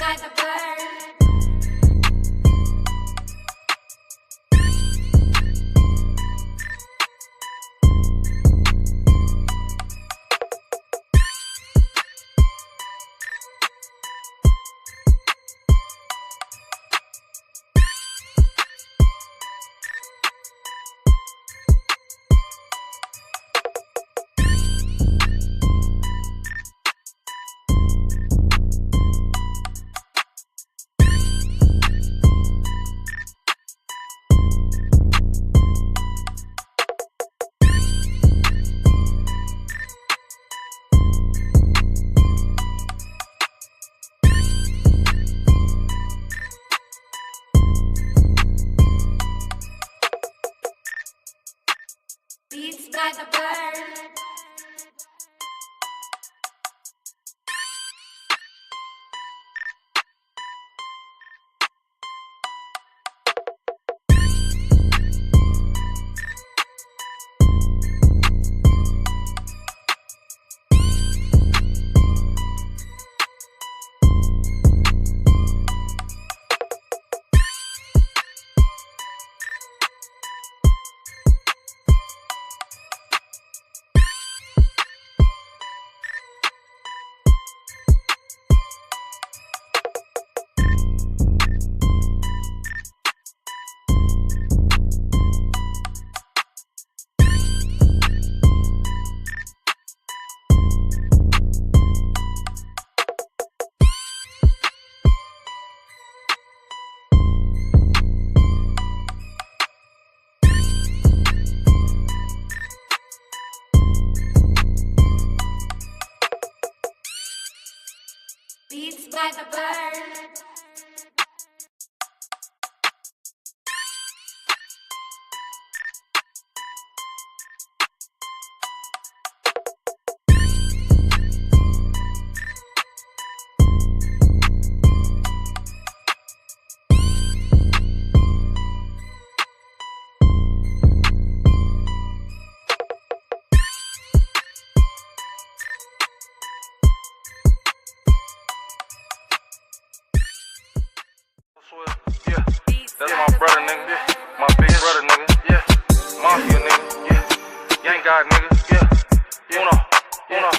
by the bird. Beats by the bird. Beats by the bird. Yeah, that's my brother, nigga. My big brother, nigga. Yeah, mafia, nigga. Yeah, gang god, nigga. Yeah, uno, yeah.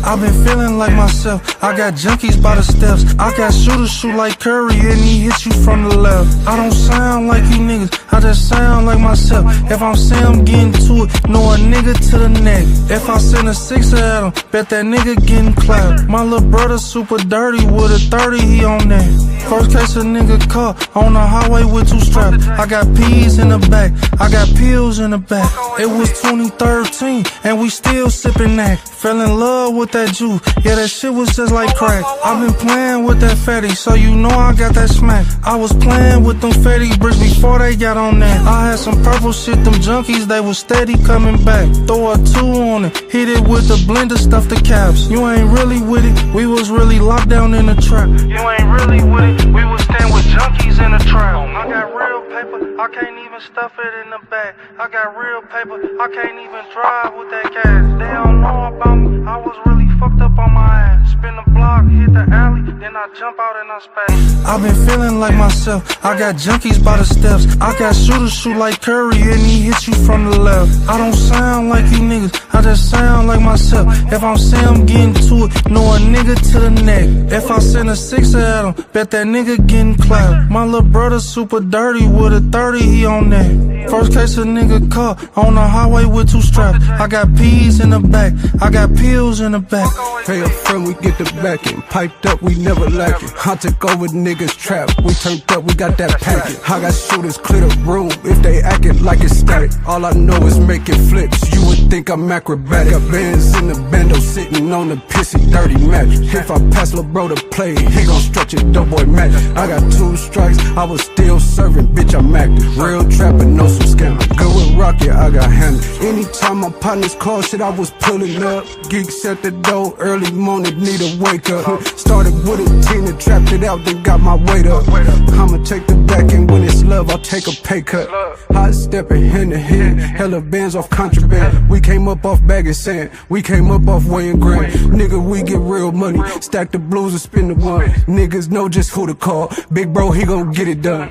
I've been feeling like myself. I got junkies by the steps. I got shooters shoot like Curry and he hits you from the left. I don't sound like you niggas, I just sound like myself. If I'm saying I'm getting to it, know a nigga to the neck. If I send a 6 at him, bet that nigga getting clapped. My little brother super dirty with a 30, he on that. First case a nigga caught on the highway with 2 straps. I got peas in the back, I got pills in the back. It was 2013 and we still sipping that. Fell in love with that juice, yeah, that shit was just like crack. I've been playing with that fatty, so you know I got that smack. I was playing with them fatty bricks before they got on that. I had some purple shit, them junkies, they was steady coming back. Throw a 2 on it, hit it with the blender, stuff the caps. You ain't really with it, we was really locked down in the trap. You ain't really with it, we was staying with junkies in the trap. I got real paper, I can't even stuff it in the bag. I got real paper, I can't even drive with that gas. They don't know about me, I was really fucked up on my ass. Spin the block, hit the alley, then I jump out and I space. I've been feeling like myself, I got junkies by the steps. I got shooters shoot like Curry and he hits you from the left. I don't sound like you niggas, I just sound like myself. If I'm saying I'm getting to it, know a nigga to the neck. If I send a 6 at him, bet that nigga getting clapped. My little brother super dirty with a 30, he on that. First case a nigga caught on the highway with 2 straps. I got peas in the back, I got pills in the back. Pay up front, we get the backing. Piped up, we never lacking. I took over niggas trap. We turned up, we got that packet. I got shooters clear the room if they acting like it's static. All I know is making flips. You would think I'm acrobatic. Got bands in the bando sitting on the pissy dirty mattress. If I pass lil' bro to play, he gon' stretch it, dope boy match. I got 2 strikes, I was still serving, bitch, I'm active. Real trapper, no some scammer. Good with rocket, I got handles. Anytime my partners call shit, I was pulling up. Geeks at the door, early morning, need a wake up. Started with a 10 and trapped it out, then got my weight up. I'ma take the back and when it's love, I'll take a pay cut. Hot stepping hand to hand, hella bands off contraband. We came up off bag of sand, we came up off weighing grain. Nigga, we get real money. Stack the blues and spin the one. Niggas know just who to call. Big bro, he gon' get it done.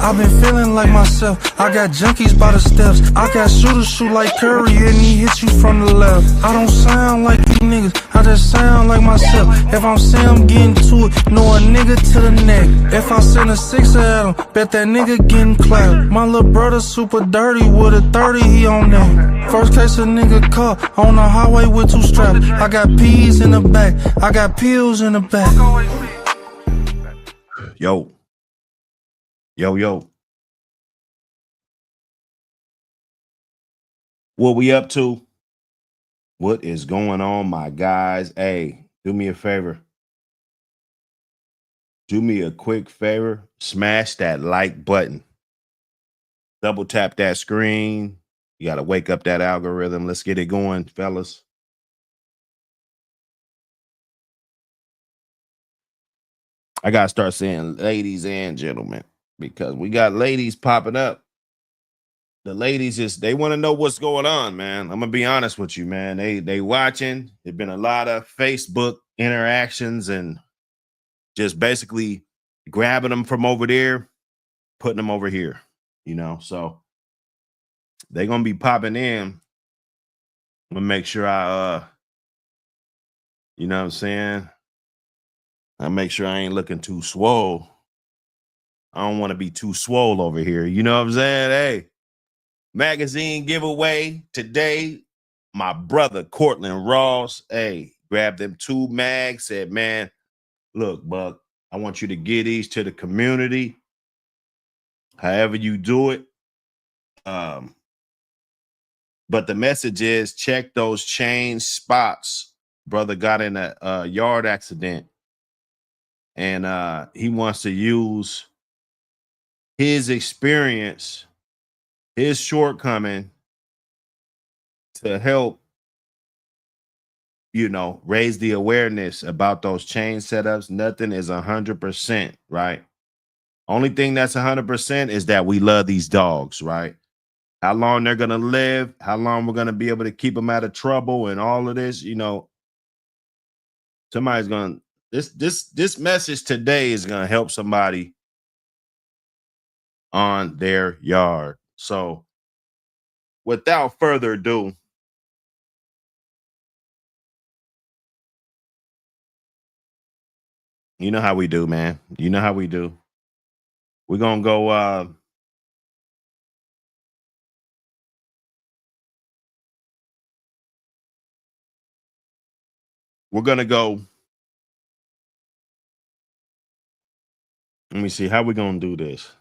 I've been feeling like myself. I got junkies by the steps. I got shooters shoot like Curry and he hits you from the left. I don't sound like you niggas, I just sound like myself. If I'm saying I'm getting to it, know a nigga to the neck. If I send a 6 at him, bet that nigga getting clapped. My little brother super dirty with a 30, he on that. First case a nigga caught on the highway with 2 straps. I got peas in the back, I got pills in the back. Yo. Yo. What we up to? What is going on, my guys? Hey, do me a favor. Do me a quick favor. Smash that like button. Double tap that screen. You got to wake up that algorithm. Let's get it going, fellas. I got to start saying ladies and gentlemen, because we got ladies popping up. The ladies they want to know what's going on, man. I'm gonna be honest with you, man. They watching. There's been a lot of Facebook interactions and just basically grabbing them from over there, putting them over here, you know. So they're gonna be popping in. I'm gonna make sure I you know what I'm saying? I make sure I ain't looking too swole. I don't want to be too swole over here. You know what I'm saying? Hey, magazine giveaway today. My brother, Cortland Ross, hey, grabbed them 2 mags, said, man, look, Buck, I want you to give these to the community. However you do it. But the message is check those chain spots. Brother got in a yard accident. And he wants to use his experience, his shortcoming to help, you know, raise the awareness about those chain setups. Nothing is 100%, right? Only thing that's 100% is that we love these dogs, right? How long they're going to live, how long we're going to be able to keep them out of trouble and all of this, you know, somebody's going to, this message today is going to help somebody on their yard. So without further ado, you know how we do, man. You know how we do. We're going to go we're going to go. Let me see how we're going to do this.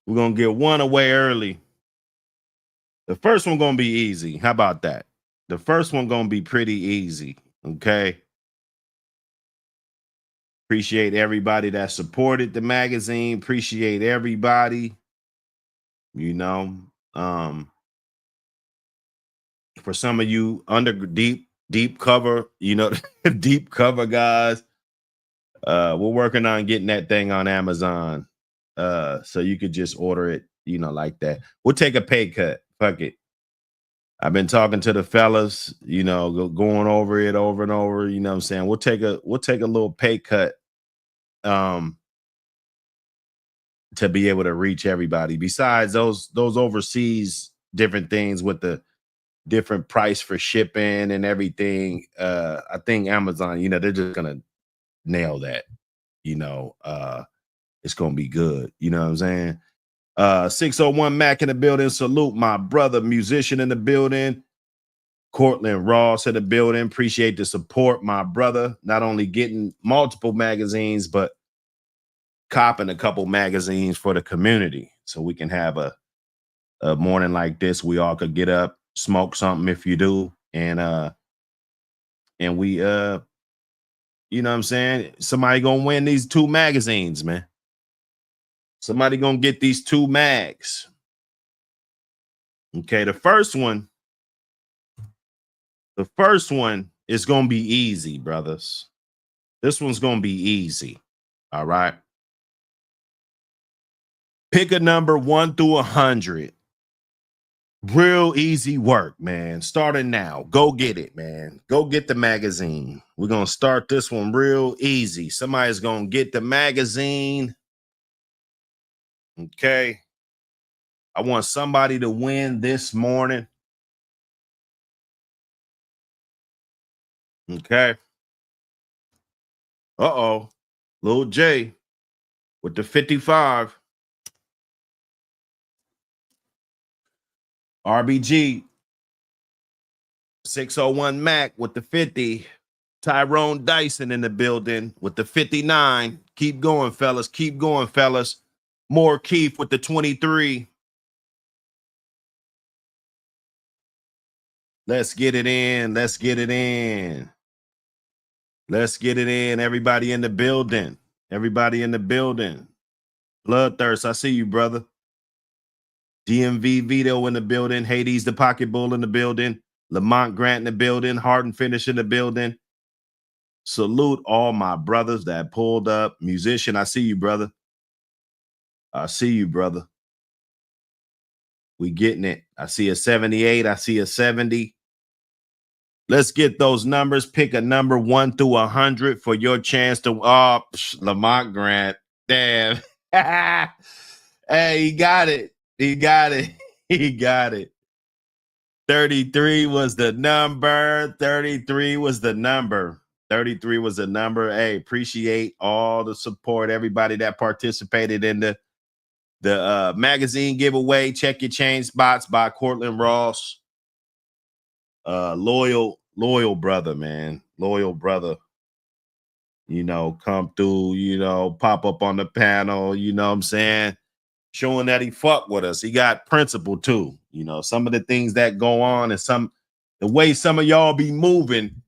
We're going to get one away early. The first one going to be easy. How about that? The first one going to be pretty easy. Okay. Appreciate everybody that supported the magazine. Appreciate everybody. You know, for some of you under deep cover, you know, deep cover guys, we're working on getting that thing on Amazon. So you could just order it, you know, like that. We'll take a pay cut. Fuck it. I've been talking to the fellas, you know, going over it over and over. You know what I'm saying? We'll take a little pay cut to be able to reach everybody. Besides those overseas different things with the different price for shipping and everything. I think Amazon, you know, they're just gonna nail that. You know, it's gonna be good. You know what I'm saying? 601 Mac in the building. Salute my brother, musician in the building. Cortland Ross in the building. Appreciate the support, my brother. Not only getting multiple magazines, but copping a couple magazines for the community, so we can have a morning like this. We all could get up, smoke something if you do, and we you know what I'm saying? Somebody gonna win these 2 magazines, man. Somebody gonna get these 2 mags. Okay, the first one is gonna be easy, brothers. This one's gonna be easy. All right. Pick a number 1 through 100. Real easy work, man. Starting now. Go get it, man. Go get the magazine. We're going to start this one real easy. Somebody's going to get the magazine. Okay. I want somebody to win this morning. Okay. Uh-oh. Lil J with the 55. RBG 601 Mac with the 50. Tyrone Dyson in the building with the 59. Keep going, fellas. Keep going, fellas. More Keith with the 23. Let's get it in. Let's get it in. Let's get it in. Everybody in the building. Everybody in the building. Bloodthirst, I see you, brother. DMV Vito in the building. Hades the Pocket Bull in the building. Lamont Grant in the building. Harden Finish in the building. Salute all my brothers that pulled up. Musician, I see you, brother. I see you, brother. We getting it. I see a 78. I see a 70. Let's get those numbers. Pick a number 1 through 100 for your chance to. Oh, Lamont Grant. Damn. Hey, he got it. He got it. He got it. 33 was the number. 33 was the number. 33 was the number. Hey, appreciate all the support. Everybody that participated in the magazine giveaway. Check Your Chain Spots by Cortland Ross. Loyal brother, man. Loyal brother. You know, come through, you know, pop up on the panel, you know what I'm saying? Showing that he fuck with us. He got principle too. You know, some of the things that go on and the way some of y'all be moving,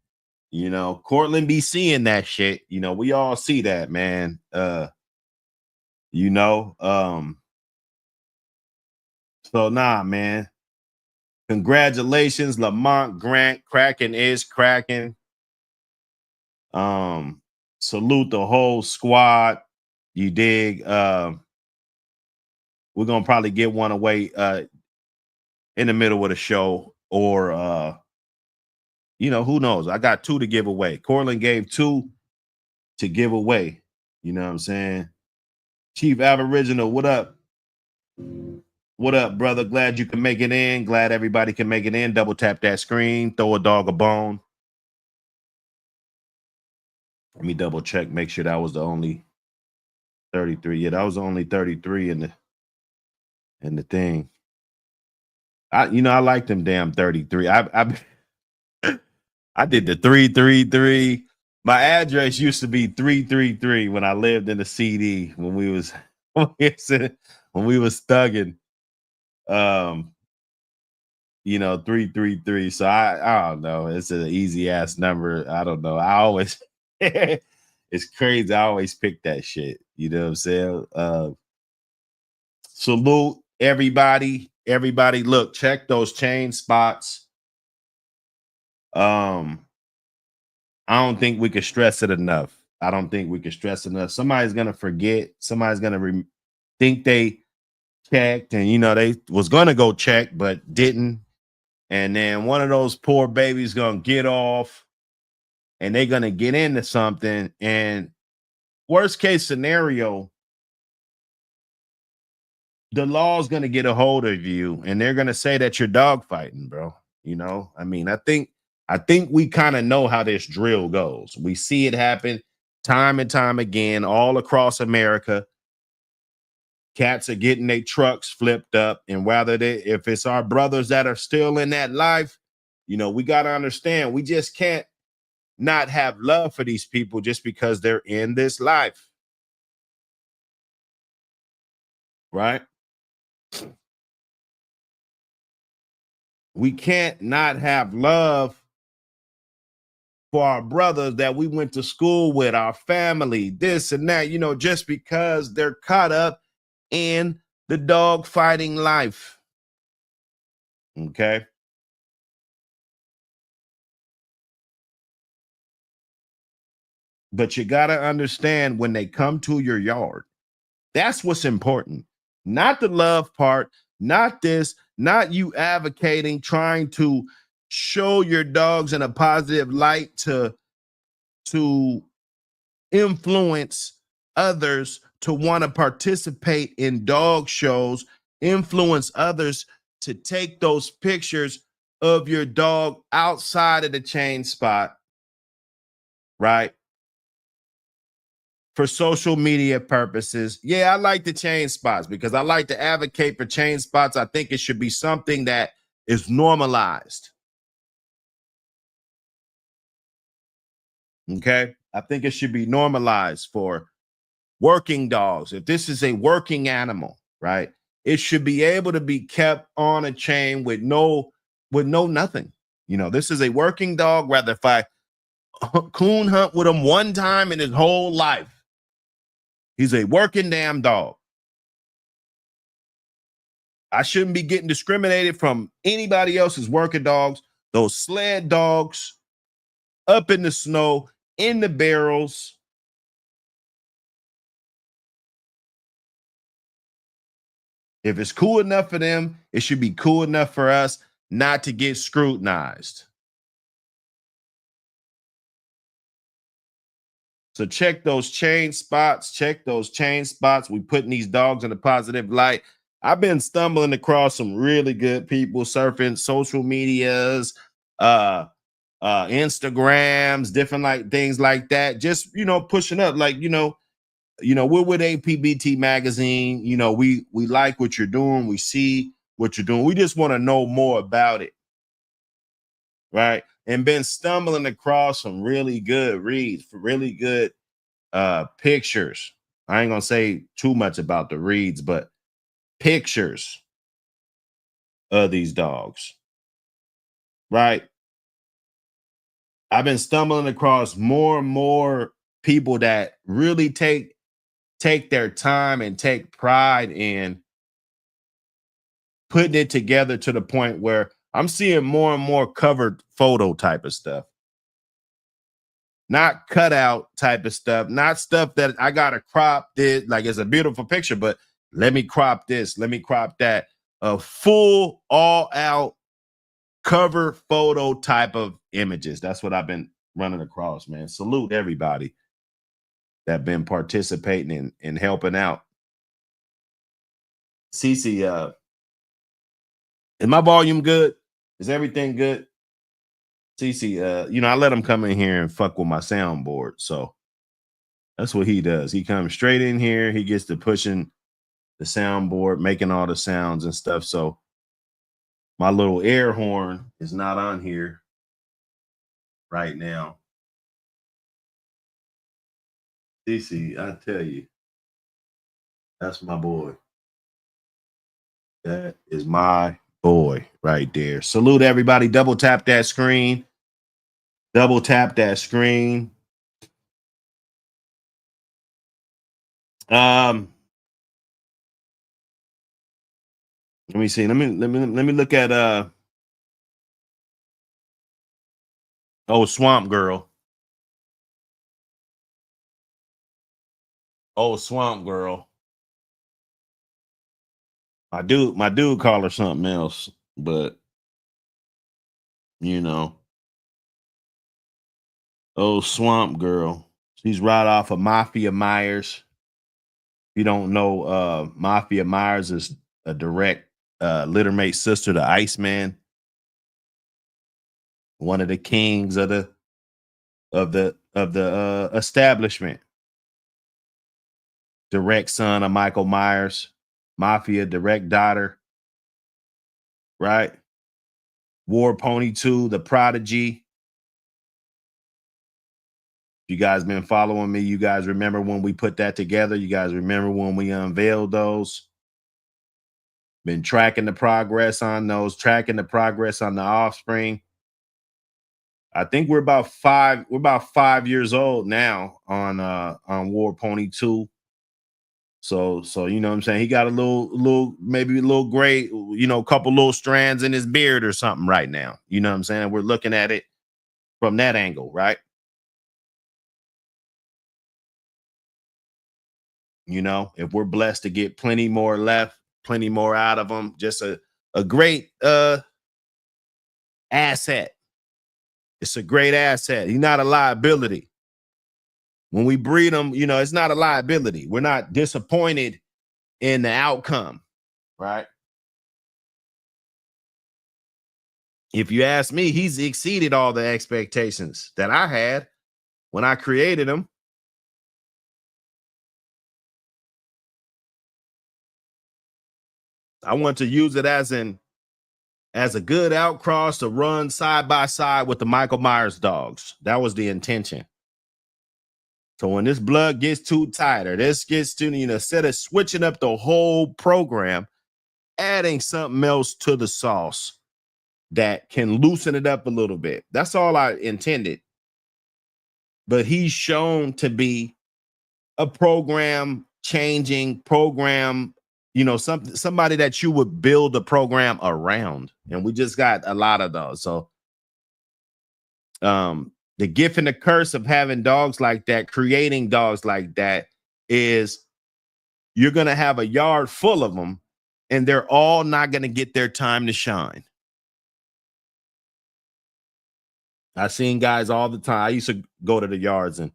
you know, Cortland be seeing that shit. You know, we all see that, man. You know, so nah, man. Congratulations, Lamont Grant. Cracking is cracking. Salute the whole squad. You dig? We're gonna probably get one away in the middle of the show, or you know, who knows? I got 2 to give away. Cortland gave 2 to give away. You know what I'm saying? Chief Aboriginal, what up? What up, brother? Glad you can make it in. Glad everybody can make it in. Double tap that screen. Throw a dog a bone. Let me double check. Make sure that was the only 33. Yeah, that was the only 33 in the thing. I like them damn 33. I did the 333. My address used to be 333 when I lived in the CD when we was thugging. You know, 333. So I don't know. It's an easy ass number. I don't know. I always it's crazy. I always pick that shit. You know what I'm saying? Salute everybody. Everybody, look, check those chain spots. I don't think we could stress it enough. I don't think we could stress enough. Somebody's gonna forget. Somebody's gonna think they checked, and you know they was gonna go check but didn't. And then one of those poor babies gonna get off, and they're gonna get into something. And worst case scenario, the law's gonna get a hold of you, and they're gonna say that you're dog fighting, bro. You know, I mean, I think we kind of know how this drill goes. We see it happen time and time again all across America. Cats are getting their trucks flipped up, and if it's our brothers that are still in that life, you know, we got to understand, we just can't not have love for these people just because they're in this life. Right? We can't not have love for our brothers that we went to school with, our family, this and that, you know, just because they're caught up in the dog fighting life. Okay. But you got to understand, when they come to your yard, that's what's important. Not the love part, not this, not you advocating, trying to show your dogs in a positive light to influence others to want to participate in dog shows, influence others to take those pictures of your dog outside of the chain spot, right? For social media purposes. Yeah, I like the chain spots because I like to advocate for chain spots. I think it should be something that is normalized. Okay? I think it should be normalized for working dogs. If this is a working animal, right? It should be able to be kept on a chain with no nothing. You know, this is a working dog. Rather if I coon hunt with him one time in his whole life, he's a working damn dog. I shouldn't be getting discriminated from anybody else's working dogs. Those sled dogs up in the snow, in the barrels. If it's cool enough for them, it should be cool enough for us not to get scrutinized. So check those chain spots. Check those chain spots. We putting these dogs in a positive light. I've been stumbling across some really good people surfing social medias, Instagrams, different like things like that. Just, you know, pushing up like, you know, we're with APBT Magazine. You know, we like what you're doing. We see what you're doing. We just want to know more about it, right? And been stumbling across some really good reads, for really good pictures. I ain't gonna say too much about the reads, but pictures of these dogs, right? I've been stumbling across more and more people that really take their time and take pride in putting it together to the point where I'm seeing more and more covered photo type of stuff. Not cutout type of stuff, not stuff that I gotta crop this, like it's a beautiful picture, but let me crop this, let me crop that. A full all out cover photo type of images. That's what I've been running across, man. Salute everybody that been participating in helping out. Cece, is my volume good? Is everything good? Cece, you know, I let him come in here and fuck with my soundboard. So that's what he does. He comes straight in here. He gets to pushing the soundboard, making all the sounds and stuff. So my little air horn is not on here right now. Cece, I tell you, that's my boy. That is my boy right there. Salute everybody. Double tap that screen. Double tap that screen. Let me see. Let me look at oh, Swamp Girl. Oh, Swamp Girl. My dude call her something else, but you know. Oh, Swamp Girl. She's right off of Mafia Myers. If you don't know, Mafia Myers is a direct littermate sister to Iceman, one of the kings of the establishment. Direct son of Michael Myers, Mafia direct daughter, right? War Pony 2, the Prodigy. You guys been following me. You guys remember when we put that together? You guys remember when we unveiled those? Been tracking the progress on those, tracking the progress on the offspring. I think we're about 5 years old now on War Pony 2. So you know what I'm saying? He got a little maybe a little gray, you know, a couple little strands in his beard or something right now. You know what I'm saying? We're looking at it from that angle, right? You know, if we're blessed to get plenty more left, plenty more out of them, just a a great asset. It's a great asset. He's not a liability. When we breed them, you know, it's not a liability. We're not disappointed in the outcome, right? If you ask me, he's exceeded all the expectations that I had when I created him. I want to use it as a good outcross to run side by side with the Michael Myers dogs. That was the intention. So when this blood gets too tight, or this gets too, you know, instead of switching up the whole program, adding something else to the sauce that can loosen it up a little bit. That's all I intended. But he's shown to be a program changing program, you know, somebody that you would build a program around. And we just got a lot of those. So the gift and the curse of having dogs like that, creating dogs like that, is you're going to have a yard full of them and they're all not going to get their time to shine. I've seen guys all the time. I used to go to the yards, and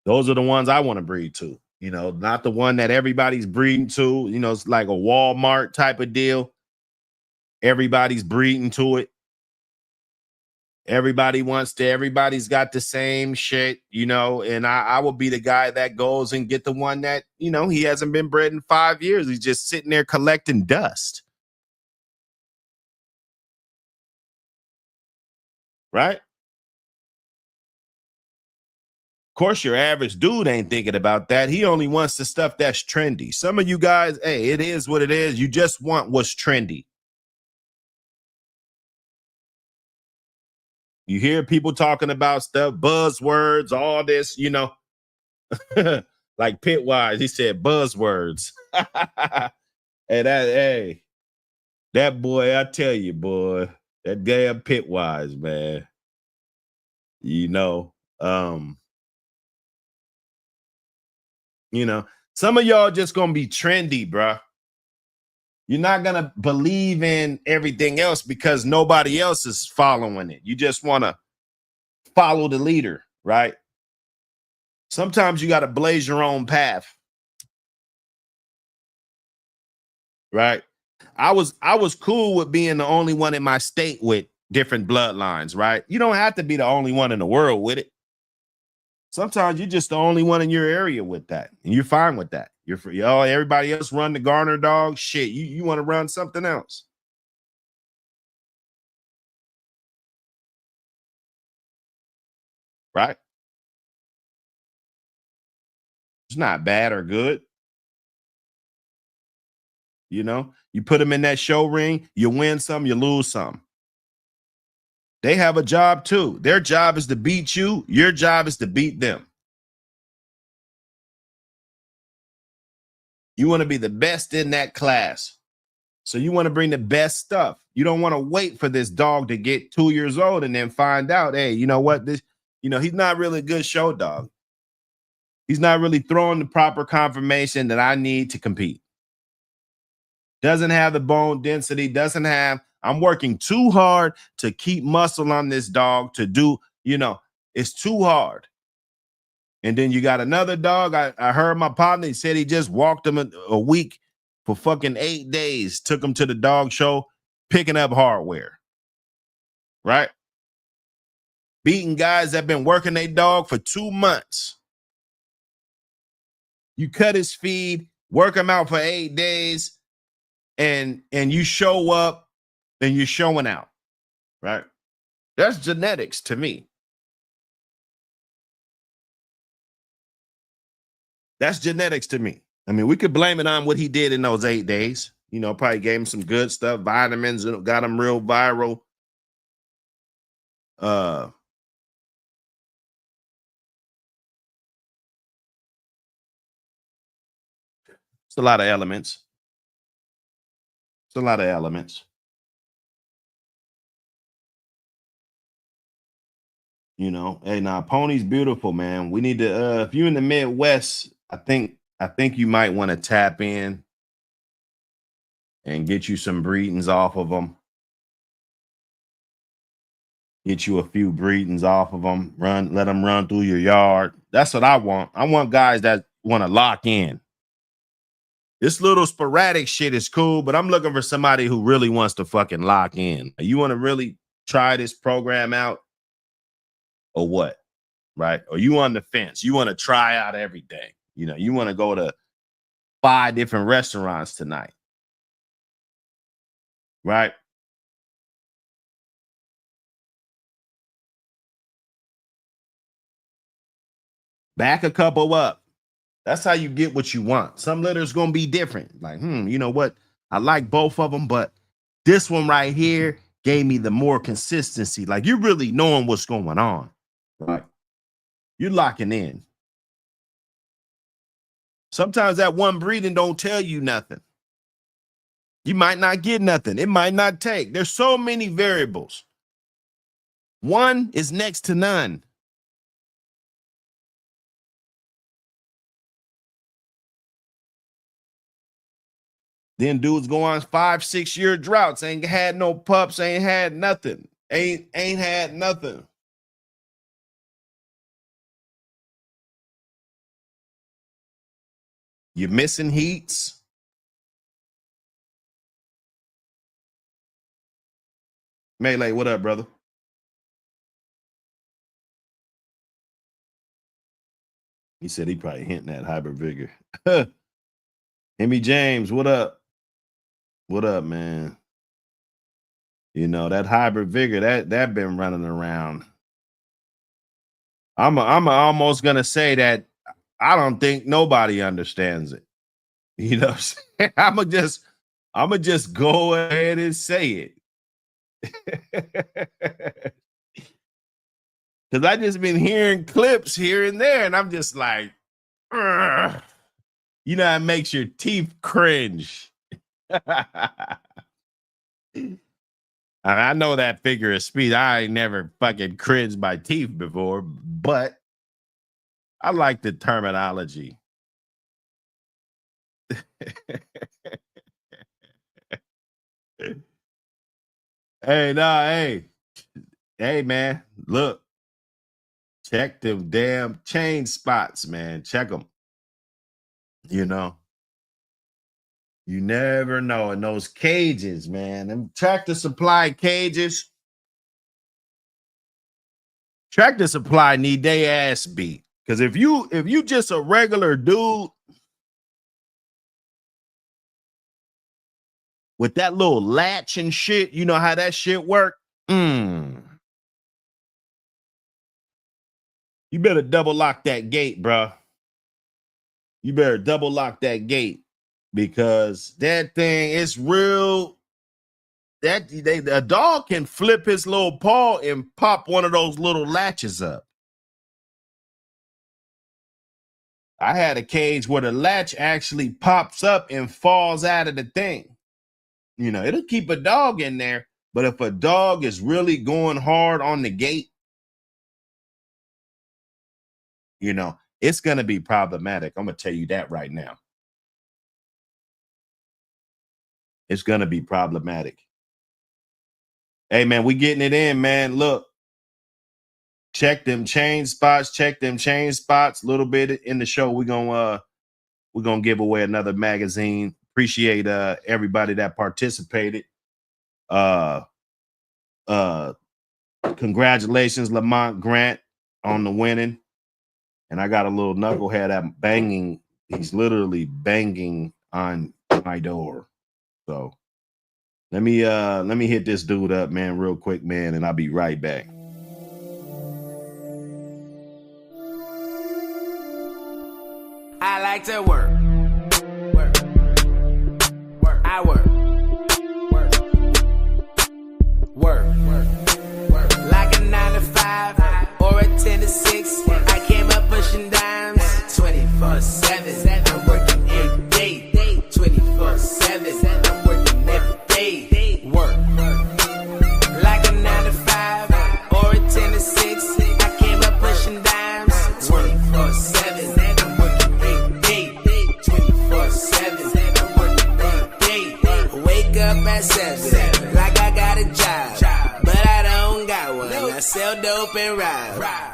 those are the ones I want to breed to, you know, not the one that everybody's breeding to. You know, it's like a Walmart type of deal. Everybody's breeding to it. Everybody's got the same shit, you know, and I will be the guy that goes and get the one that, you know, he hasn't been bred in 5 years. He's just sitting there collecting dust. Right? Of course, your average dude ain't thinking about that. He only wants the stuff that's trendy. Some of you guys, hey, it is what it is. You just want what's trendy. You hear people talking about stuff, buzzwords, all this, you know, like Pitwise. He said buzzwords. Hey, that boy, I tell you, boy, that damn Pitwise, man. You know, some of y'all just gonna be trendy, bruh. You're not gonna believe in everything else because nobody else is following it. You just want to follow the leader, right? Sometimes you got to blaze your own path, right? I was cool with being the only one in my state with different bloodlines, right? You don't have to be the only one in the world with it. Sometimes you're just the only one in your area with that, and you're fine with that. You're free. Oh, everybody else run the Garner dog. Shit, you want to run something else, right? It's not bad or good. You know, you put them in that show ring, you win some, you lose some. They have a job too. Their job is to beat you. Your job is to beat them. You want to be the best in that class. So you want to bring the best stuff. You don't want to wait for this dog to get 2 years old and then find out, hey, you know what? He's not really a good show dog. He's not really throwing the proper confirmation that I need to compete. Doesn't have the bone density, I'm working too hard to keep muscle on this dog to do, it's too hard. And then you got another dog. I heard my partner, he said he just walked him a week for fucking 8 days, took him to the dog show, picking up hardware, right? Beating guys that been working their dog for 2 months. You cut his feed, work him out for 8 days, and you show up and you're showing out, right? That's genetics to me. That's genetics to me. I mean, we could blame it on what he did in those 8 days. Probably gave him some good stuff, vitamins, got him real viral. It's a lot of elements. Hey, now Pony's beautiful, man. We need to if you're in the Midwest, I think you might want to tap in. and get you some breedings off of them. Get you a few breedings off of them. Let them run through your yard. That's what I want. I want guys that want to lock in. This little sporadic shit is cool, but I'm looking for somebody who really wants to fucking lock in. You want to really try this program out or what? Right? Or you on the fence. You want to try out everything. You know, you want to go to 5 different restaurants tonight. Right? Back a couple up. That's how you get what you want. Some litters going to be different. Like, you know what? I like both of them, but this one right here gave me the more consistency. Like, you really knowing what's going on. Right? You're locking in. Sometimes that one breeding don't tell you nothing. You might not get nothing. It might not take. There's so many variables. One is next to none. Then dudes go on 5-6 year droughts, ain't had no pups, ain't had nothing, ain't had nothing. You're missing heats. Melee, what up, brother? He said he probably hinting at hybrid vigor. Hemi James, what up? What up, man? You know, that hybrid vigor, that been running around. I'm almost gonna say that I don't think nobody understands it. You know what I'm saying? I'ma just go ahead and say it. Because I just been hearing clips here and there, and I'm just like, ugh. You know, it makes your teeth cringe. I know that figure of speech. I ain't never fucking cringed my teeth before, but I like the terminology. Hey, man, look, check them damn chain spots, man. Check them. You know, you never know. In those cages, man, them Tractor Supply cages. Tractor Supply need they ass beat. Because if you just a regular dude with that little latch and shit, you know how that shit work? You better double lock that gate, bro. You better double lock that gate because that thing is real. A dog can flip his little paw and pop one of those little latches up. I had a cage where the latch actually pops up and falls out of the thing. You know, it'll keep a dog in there, but if a dog is really going hard on the gate, you know, it's going to be problematic. I'm going to tell you that right now. It's going to be problematic. Hey, man, we getting it in, man. Look, check them chain spots. Check them chain spots. A little bit in the show, we're gonna give away another magazine. Appreciate everybody that participated. Congratulations, Lamont Grant, on the winning. And I got a little knucklehead I'm banging. He's literally banging on my door. So let me hit this dude up, man, real quick, man, and I'll be right back. I like to work. I work. Like a 9 to 5 or a 10 to 6. I came up pushing dimes 24/7. I'm working every day. 24/7. I'm working every day. Work. Like a 9 to 5 or a 10 to 6. I came up pushing dimes 24/7. I'm working every day. 24/7. I'm working every day.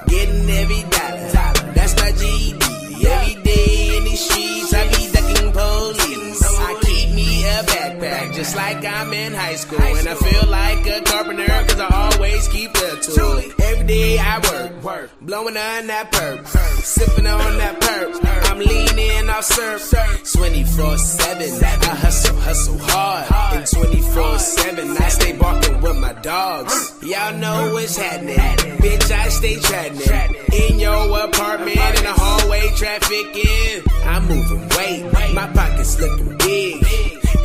Getting every dollar, that's my GD. Every day in these streets, I be ducking police. I keep me a backpack, just like I'm in high school. And I feel like a carpenter, cause I always keep a tool. Every day I work, blowing on that perp, sipping on that perp. I'm leaning off surf, 24/7. I hustle hard, and 24/7 I stay barking with my dogs. Y'all know what's happening, bitch, I stay trapping in your apartment, in the hallway trafficking. I'm moving weight, my pockets looking big,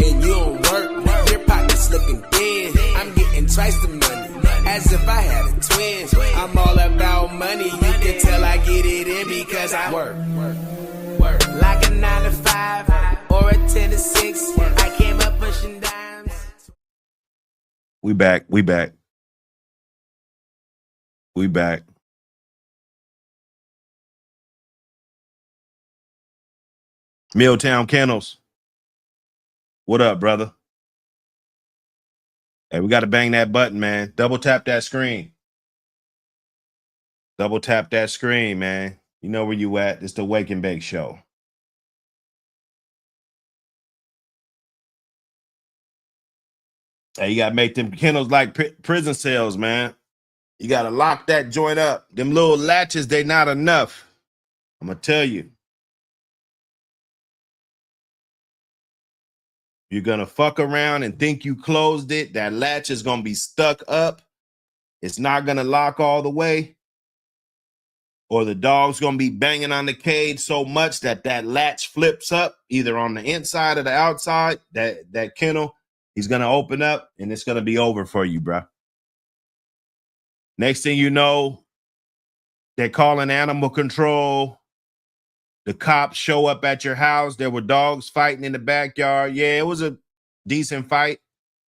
and you don't work, your pockets looking thin. I'm getting twice the money, as if I had a twin. I'm all about money, you can tell I get it in because I work. Like a 9 to 5 or a 10 to 6, I came up pushing dimes. We back. Milltown Kennels. What up, brother? Hey, we got to bang that button, man. Double tap that screen. Double tap that screen, man. You know where you at. It's the Wake and Bake Show. Hey, you got to make them kennels like prison cells, man. You got to lock that joint up. Them little latches, they not enough. I'm going to tell you. You're going to fuck around and think you closed it. That latch is going to be stuck up. It's not going to lock all the way. Or the dog's going to be banging on the cage so much that that latch flips up, either on the inside or the outside. That kennel, he's going to open up, and it's going to be over for you, bro. Next thing you know, they're calling animal control. The cops show up at your house. There were dogs fighting in the backyard. Yeah, it was a decent fight.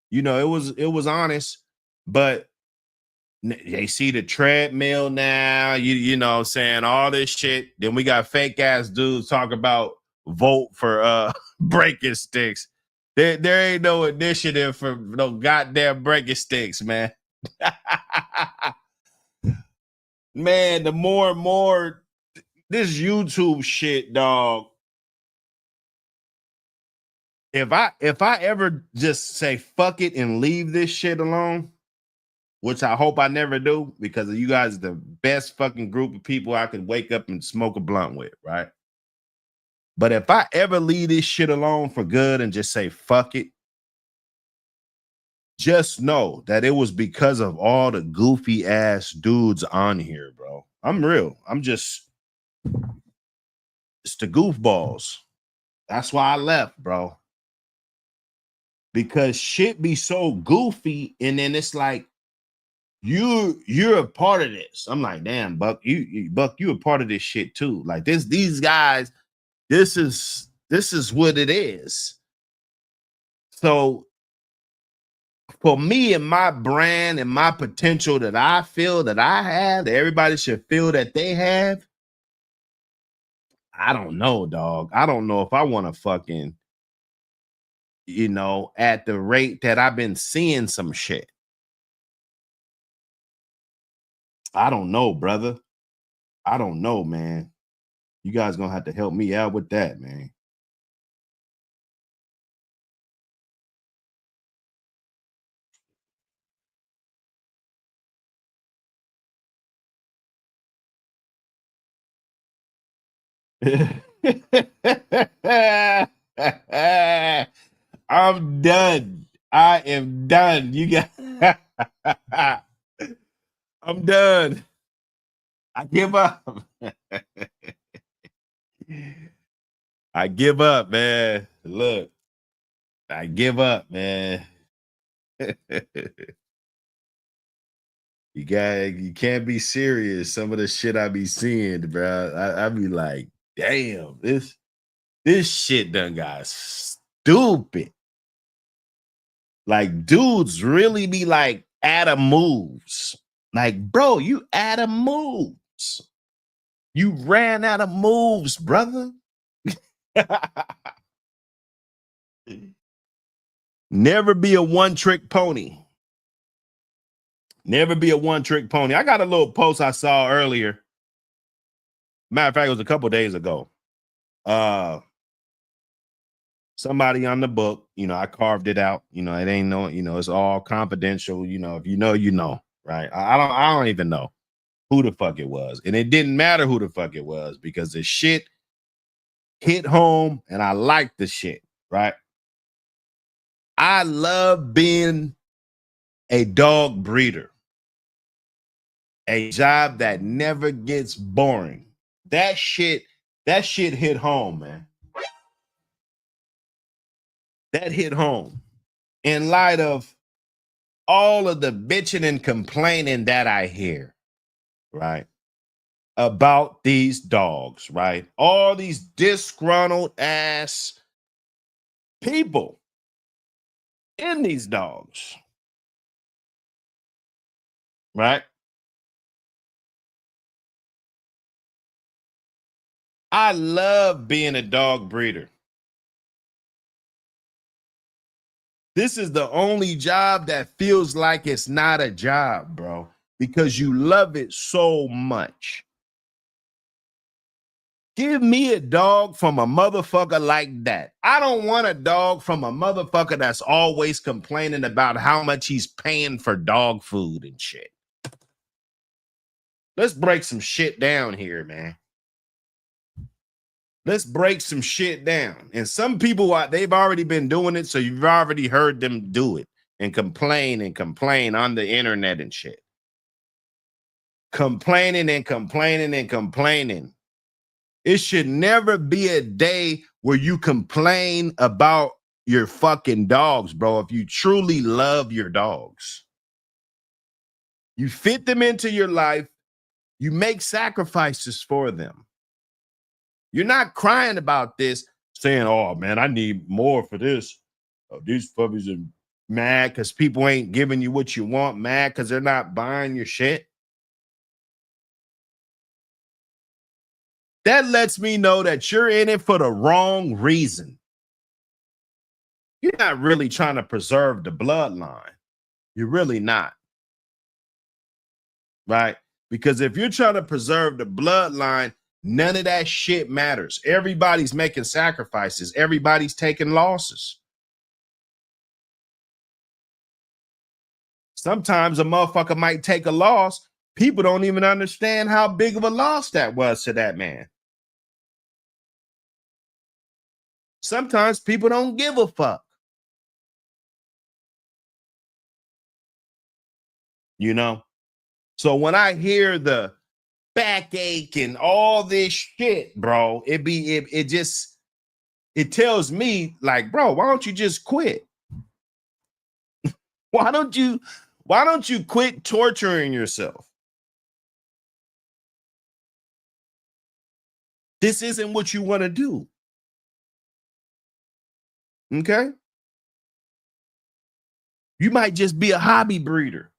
You know, it was honest, but they see the treadmill now. You know what I'm saying, all this shit. Then we got fake ass dudes talk about vote for breaking sticks. There ain't no initiative for no goddamn breaking sticks, man. Man, the more and more this YouTube shit, dog. If I ever just say fuck it and leave this shit alone, which I hope I never do, because you guys are the best fucking group of people I could wake up and smoke a blunt with, right? But if I ever leave this shit alone for good and just say fuck it, just know that it was because of all the goofy ass dudes on here, bro. I'm real. It's the goofballs. That's why I left, bro. Because shit be so goofy, and then it's like, you're a part of this. I'm like, damn, Buck, you a part of this shit too. Like these guys, this is what it is. So for me and my brand and my potential that I feel that I have, that everybody should feel that they have, I don't know, dog. I don't know if I want to fucking, you know, at the rate that I've been seeing some shit. I don't know, brother. I don't know, man. You guys gonna have to help me out with that, man. I'm done. I am done. You got I'm done. I give up. I give up, man. Look, I give up, man. You can't be serious. Some of the shit I be seeing, bro. I be like, damn, this shit done got stupid. Like, dudes really be like Adam moves. Like, bro, you Adam moves. You ran out of moves, brother. Never be a one-trick pony. Never be a one-trick pony. I got a little post I saw earlier. Matter of fact, it was a couple days ago. Somebody on the book, you know, I carved it out. You know, it ain't no, you know, it's all confidential. You know, if you know, right? I don't even know who the fuck it was. And it didn't matter who the fuck it was because the shit hit home and I liked the shit, right? I love being a dog breeder. A job that never gets boring. That shit hit home, man. That hit home. In light of all of the bitching and complaining that I hear, right? About these dogs, right? All these disgruntled ass people in these dogs, right? I love being a dog breeder. This is the only job that feels like it's not a job, bro, because you love it so much. Give me a dog from a motherfucker like that. I don't want a dog from a motherfucker that's always complaining about how much he's paying for dog food and shit. Let's break some shit down here, man. Let's break some shit down. And some people, they've already been doing it, so you've already heard them do it and complain on the internet and shit. Complaining and complaining and complaining. It should never be a day where you complain about your fucking dogs, bro, if you truly love your dogs. You fit them into your life. You make sacrifices for them. You're not crying about this, saying, oh, man, I need more for this. Oh, these puppies are mad because people ain't giving you what you want, mad because they're not buying your shit. That lets me know that you're in it for the wrong reason. You're not really trying to preserve the bloodline. You're really not. Right? Because if you're trying to preserve the bloodline, none of that shit matters. Everybody's making sacrifices. Everybody's taking losses. Sometimes a motherfucker might take a loss. People don't even understand how big of a loss that was to that man. Sometimes people don't give a fuck. You know? So when I hear the backache and all this shit, bro, it tells me like, bro, why don't you just quit? Why don't you quit torturing yourself? This isn't what you want to do. Okay? You might just be a hobby breeder.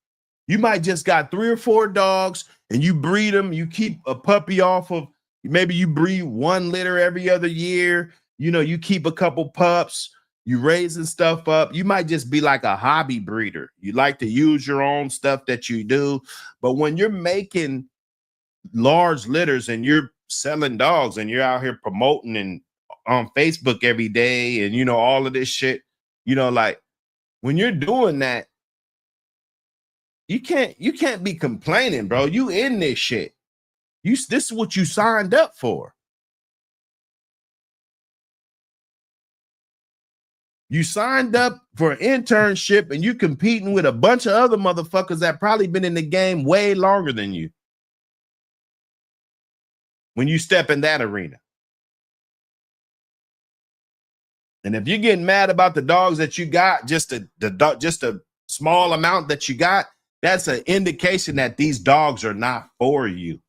You might just got 3 or 4 dogs and you breed them. You keep a puppy off of, maybe you breed 1 litter every other year. You know, you keep a couple pups, you raising stuff up. You might just be like a hobby breeder. You like to use your own stuff that you do. But when you're making large litters and you're selling dogs and you're out here promoting and on Facebook every day and, you know, all of this shit, you know, like when you're doing that, you can't be complaining, bro. You in this shit. This is what you signed up for. You signed up for an internship and you competing with a bunch of other motherfuckers that probably been in the game way longer than you. When you step in that arena. And if you're getting mad about the dogs that you got, just a small amount that you got, that's an indication that these dogs are not for you.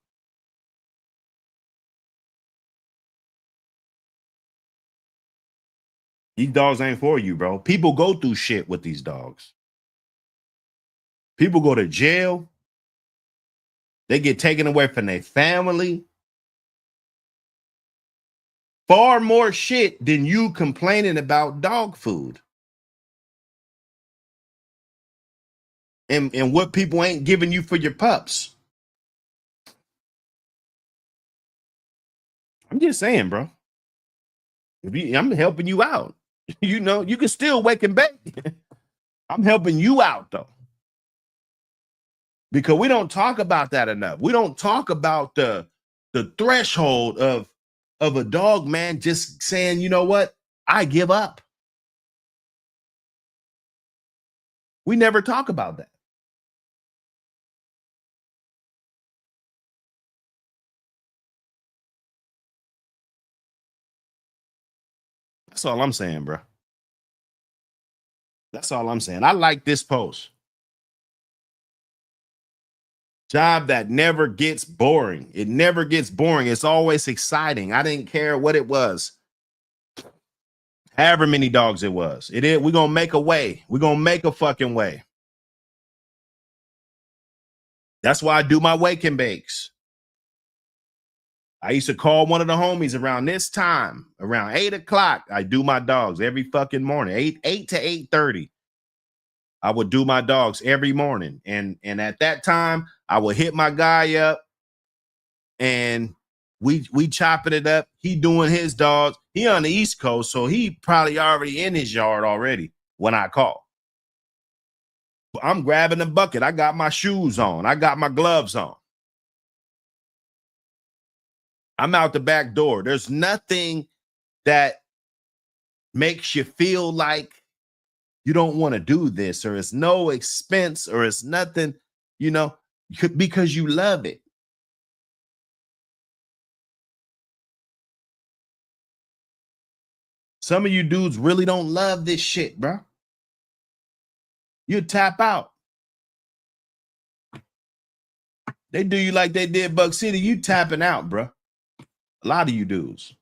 These dogs ain't for you, bro. People go through shit with these dogs. People go to jail. They get taken away from their family. Far more shit than you complaining about dog food. and what people ain't giving you for your pups. I'm just saying, bro. I'm helping you out. You know, you can still wake and bake. I'm helping you out, though. Because we don't talk about that enough. We don't talk about the threshold of a dog, man, just saying, you know what? I give up. We never talk about that. That's all I'm saying, bro. That's all I'm saying. I like this post. Job that never gets boring. It never gets boring. It's always exciting. I didn't care what it was. However many dogs it was. It is. We're going to make a way. We're going to make a fucking way. That's why I do my wake and bakes. I used to call one of the homies around this time, around 8 o'clock. I do my dogs every fucking morning, 8 to 8:30. I would do my dogs every morning. And at that time, I would hit my guy up and we chopping it up. He doing his dogs. He on the East Coast, so he probably already in his yard already when I call. I'm grabbing the bucket. I got my shoes on. I got my gloves on. I'm out the back door. There's nothing that makes you feel like you don't want to do this, or it's no expense, or it's nothing, you know, because you love it. Some of you dudes really don't love this shit, bro. You tap out. They do you like they did Buck City. You tapping out, bro. A lot of you dudes.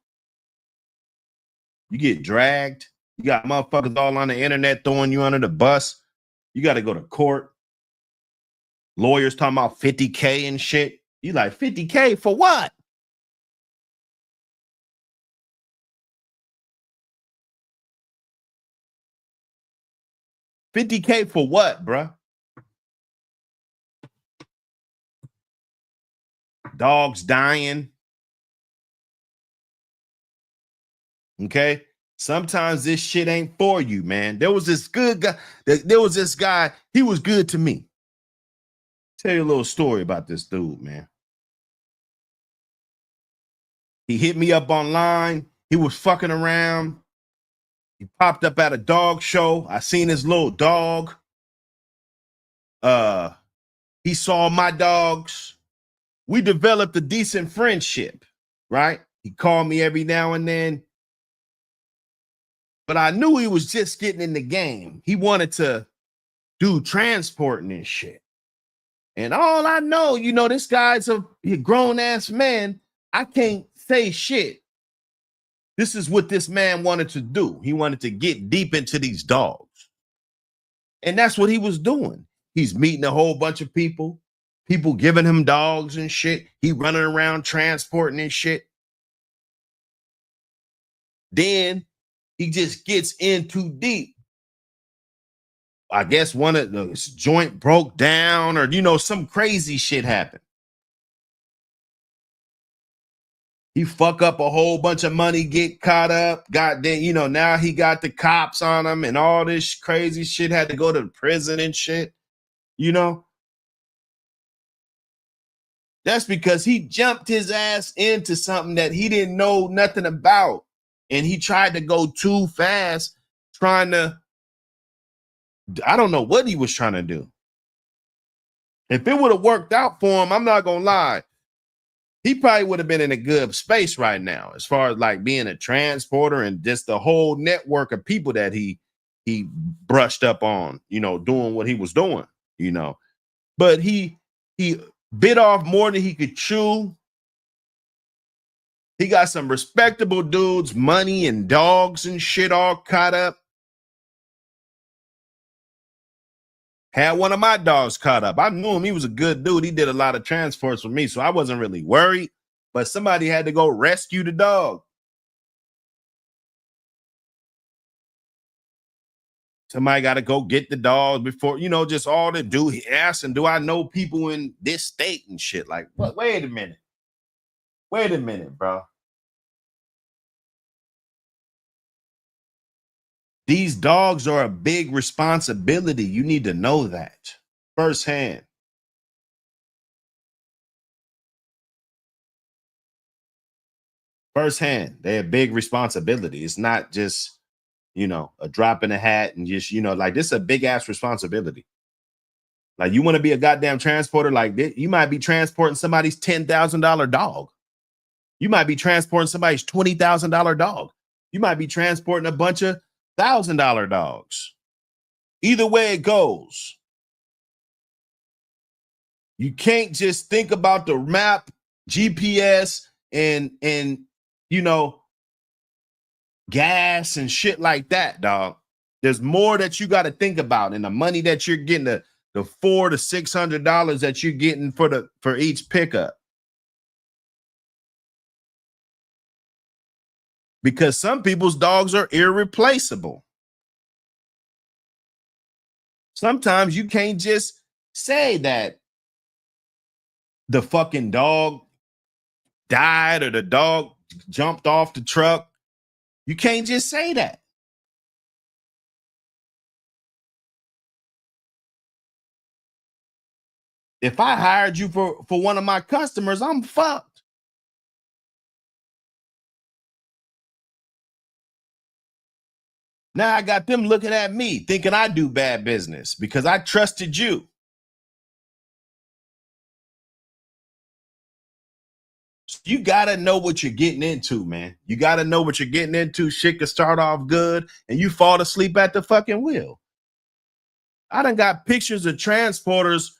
You get dragged. You got motherfuckers all on the internet throwing you under the bus. You got to go to court. Lawyers talking about 50K and shit. You like 50K for what? $50K for what, bruh? Dogs dying. Okay? Sometimes this shit ain't for you, man. There was this good guy. There was this guy. He was good to me. Tell you a little story about this dude, man. He hit me up online. He was fucking around. He popped up at a dog show. I seen his little dog. He saw my dogs. We developed a decent friendship, right? He called me every now and then. But I knew he was just getting in the game. He wanted to do transporting and shit. And all I know, you know, this guy's a grown-ass man. I can't say shit. This is what this man wanted to do. He wanted to get deep into these dogs. And that's what he was doing. He's meeting a whole bunch of people giving him dogs and shit. He running around transporting and shit. Then he just gets in too deep. I guess one of the joint broke down, or, you know, some crazy shit happened. He fuck up a whole bunch of money, get caught up, goddamn, you know, now he got the cops on him and all this crazy shit, had to go to prison and shit, you know. That's because he jumped his ass into something that he didn't know nothing about. And he tried to go too fast, trying to, I don't know what he was trying to do. If it would have worked out for him, I'm not going to lie, he probably would have been in a good space right now, as far as like being a transporter and just the whole network of people that he brushed up on, you know, doing what he was doing, you know. But he bit off more than he could chew. He got some respectable dudes, money and dogs and shit all caught up. Had one of my dogs caught up. I knew him. He was a good dude. He did a lot of transports for me, so I wasn't really worried. But somebody had to go rescue the dog. Somebody got to go get the dogs before, you know, just all to do. Asking, do I know people in this state and shit? Like, what? Wait a minute. Wait a minute, bro. These dogs are a big responsibility. You need to know that firsthand. Firsthand, they're a big responsibility. It's not just, you know, a drop in a hat and just, you know, like this is a big ass responsibility. Like you want to be a goddamn transporter like this, you might be transporting somebody's $10,000 dog. You might be transporting somebody's $20,000 dog. You might be transporting a bunch of $1,000 dogs. Either way it goes. You can't just think about the map, GPS, and you know, gas and shit like that, dog. There's more that you got to think about, and the money that you're getting, the $400 to $600 that you're getting for each pickup. Because some people's dogs are irreplaceable. Sometimes you can't just say that the fucking dog died or the dog jumped off the truck. You can't just say that. If I hired you for one of my customers, I'm fucked. Now I got them looking at me thinking I do bad business because I trusted you. You got to know what you're getting into, man. You got to know what you're getting into. Shit could start off good and you fall asleep at the fucking wheel. I done got pictures of transporters,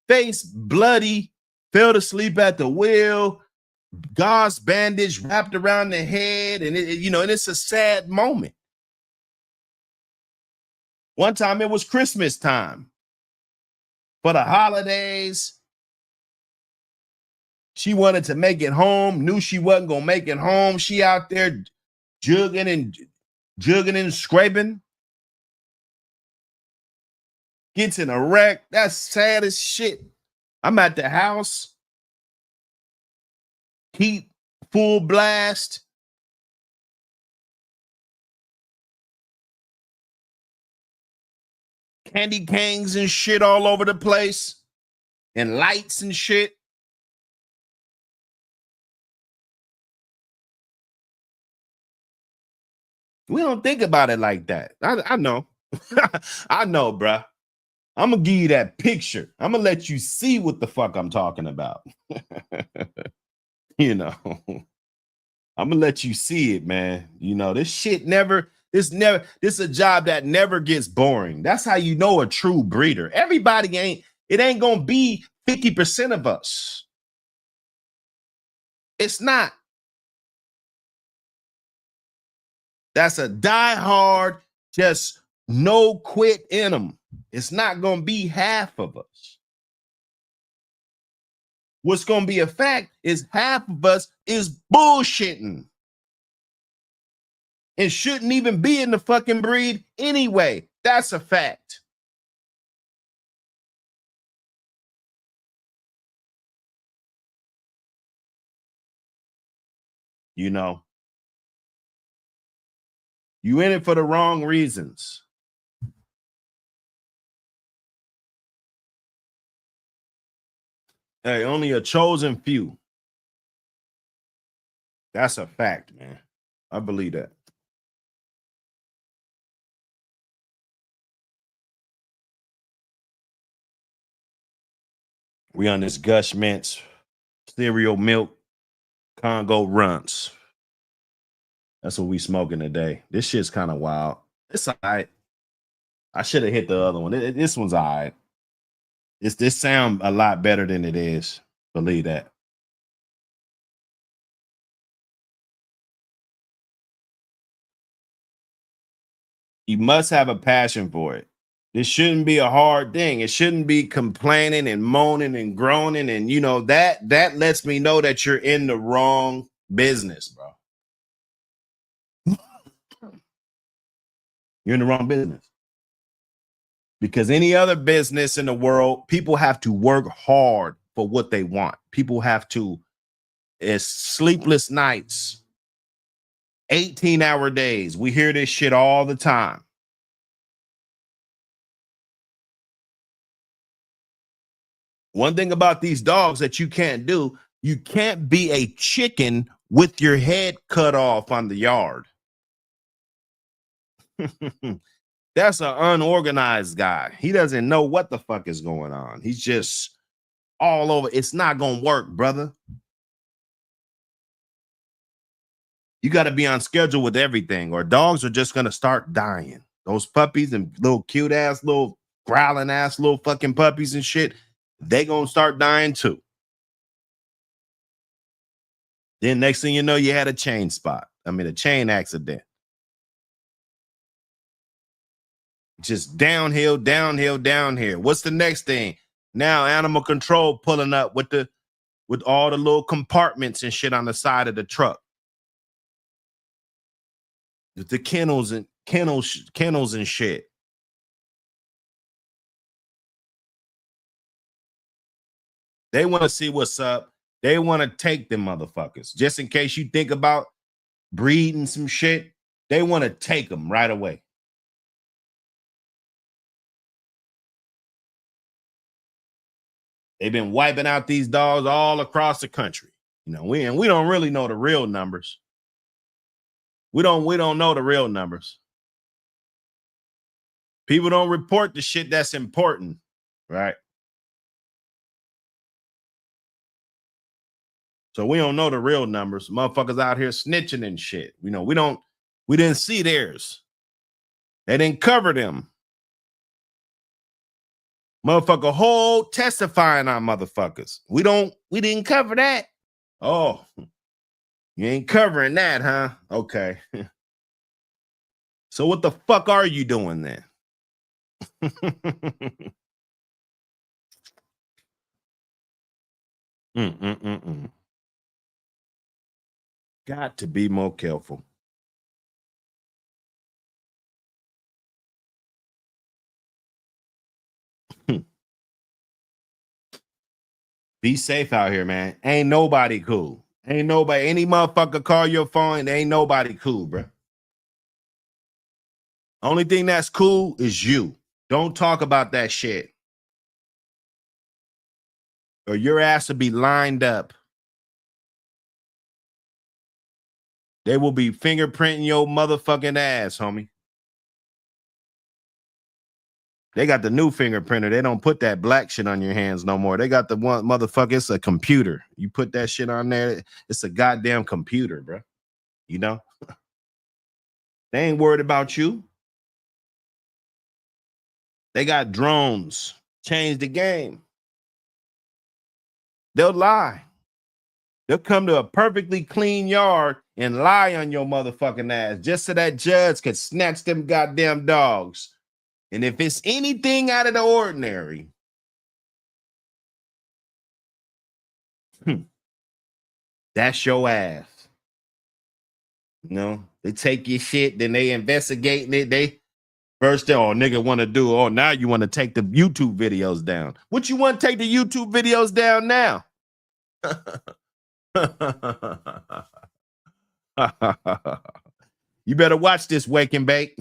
face bloody, fell asleep at the wheel, gauze bandage wrapped around the head, and and it's a sad moment. One time it was Christmas time for the holidays. She wanted to make it home, knew she wasn't going to make it home. She out there jugging and scraping. Gets in a wreck. That's sad as shit. I'm at the house. Heat, full blast. Candy canes and shit all over the place. And lights and shit. We don't think about it like that. I know. I know, bruh. I'm going to give you that picture. I'm going to let you see what the fuck I'm talking about. You know. I'm going to let you see it, man. You know, this is a job that never gets boring. That's how you know a true breeder. Everybody it ain't going to be 50% of us. It's not. That's a die-hard, just no quit in them. It's not going to be half of us. What's going to be a fact is half of us is bullshitting. And shouldn't even be in the fucking breed anyway. That's a fact. You know. You in it for the wrong reasons. Hey, only a chosen few. That's a fact, man. I believe that. We on this Gush Mintz cereal milk Congo Runtz. That's what we smoking today. This shit's kind of wild. It's all right. I should have hit the other one. This one's all right. This sound a lot better than it is. Believe that. You must have a passion for it. This shouldn't be a hard thing. It shouldn't be complaining and moaning and groaning. And, you know, that lets me know that you're in the wrong business, bro. You're in the wrong business. Because any other business in the world, people have to work hard for what they want. People have to, it's sleepless nights, 18-hour days. We hear this shit all the time. One thing about these dogs that you can't do, you can't be a chicken with your head cut off on the yard. That's an unorganized guy. He doesn't know what the fuck is going on. He's just all over. It's not going to work, brother. You got to be on schedule with everything, or dogs are just going to start dying. Those puppies and little cute ass, little growling ass, little fucking puppies and shit, they going to start dying too. Then next thing you know, you had a chain accident. Just downhill, downhill, downhill. What's the next thing? Now animal control pulling up with all the little compartments and shit on the side of the truck. With the kennels and shit. They want to see what's up. They want to take them motherfuckers. Just in case you think about breeding some shit, they want to take them right away. They've been wiping out these dogs all across the country. You know, we don't really know the real numbers. We don't know the real numbers. People don't report the shit that's important, right? So we don't know the real numbers. Motherfuckers out here snitching and shit. You know, we didn't see theirs. They didn't cover them. Motherfucker whole testifying on motherfuckers. We didn't cover that. Oh, you ain't covering that, huh? Okay. So what the fuck are you doing then? Got to be more careful. Be safe out here, man. Ain't nobody cool. Ain't nobody. Any motherfucker call your phone, ain't nobody cool, bro. Only thing that's cool is you. Don't talk about that shit. Or your ass will be lined up. They will be fingerprinting your motherfucking ass, homie. They got the new fingerprinter. They don't put that black shit on your hands no more. They got the one motherfucker. It's a computer. You put that shit on there. It's a goddamn computer, bro. You know? They ain't worried about you. They got drones. Change the game. They'll lie. They'll come to a perfectly clean yard and lie on your motherfucking ass just so that judge could snatch them goddamn dogs. And if it's anything out of the ordinary, that's your ass. You know, they take your shit, then they investigating it. They first, nigga want to do, now you want to take the YouTube videos down. What you want to take the YouTube videos down now? You better watch this Wake and Bake.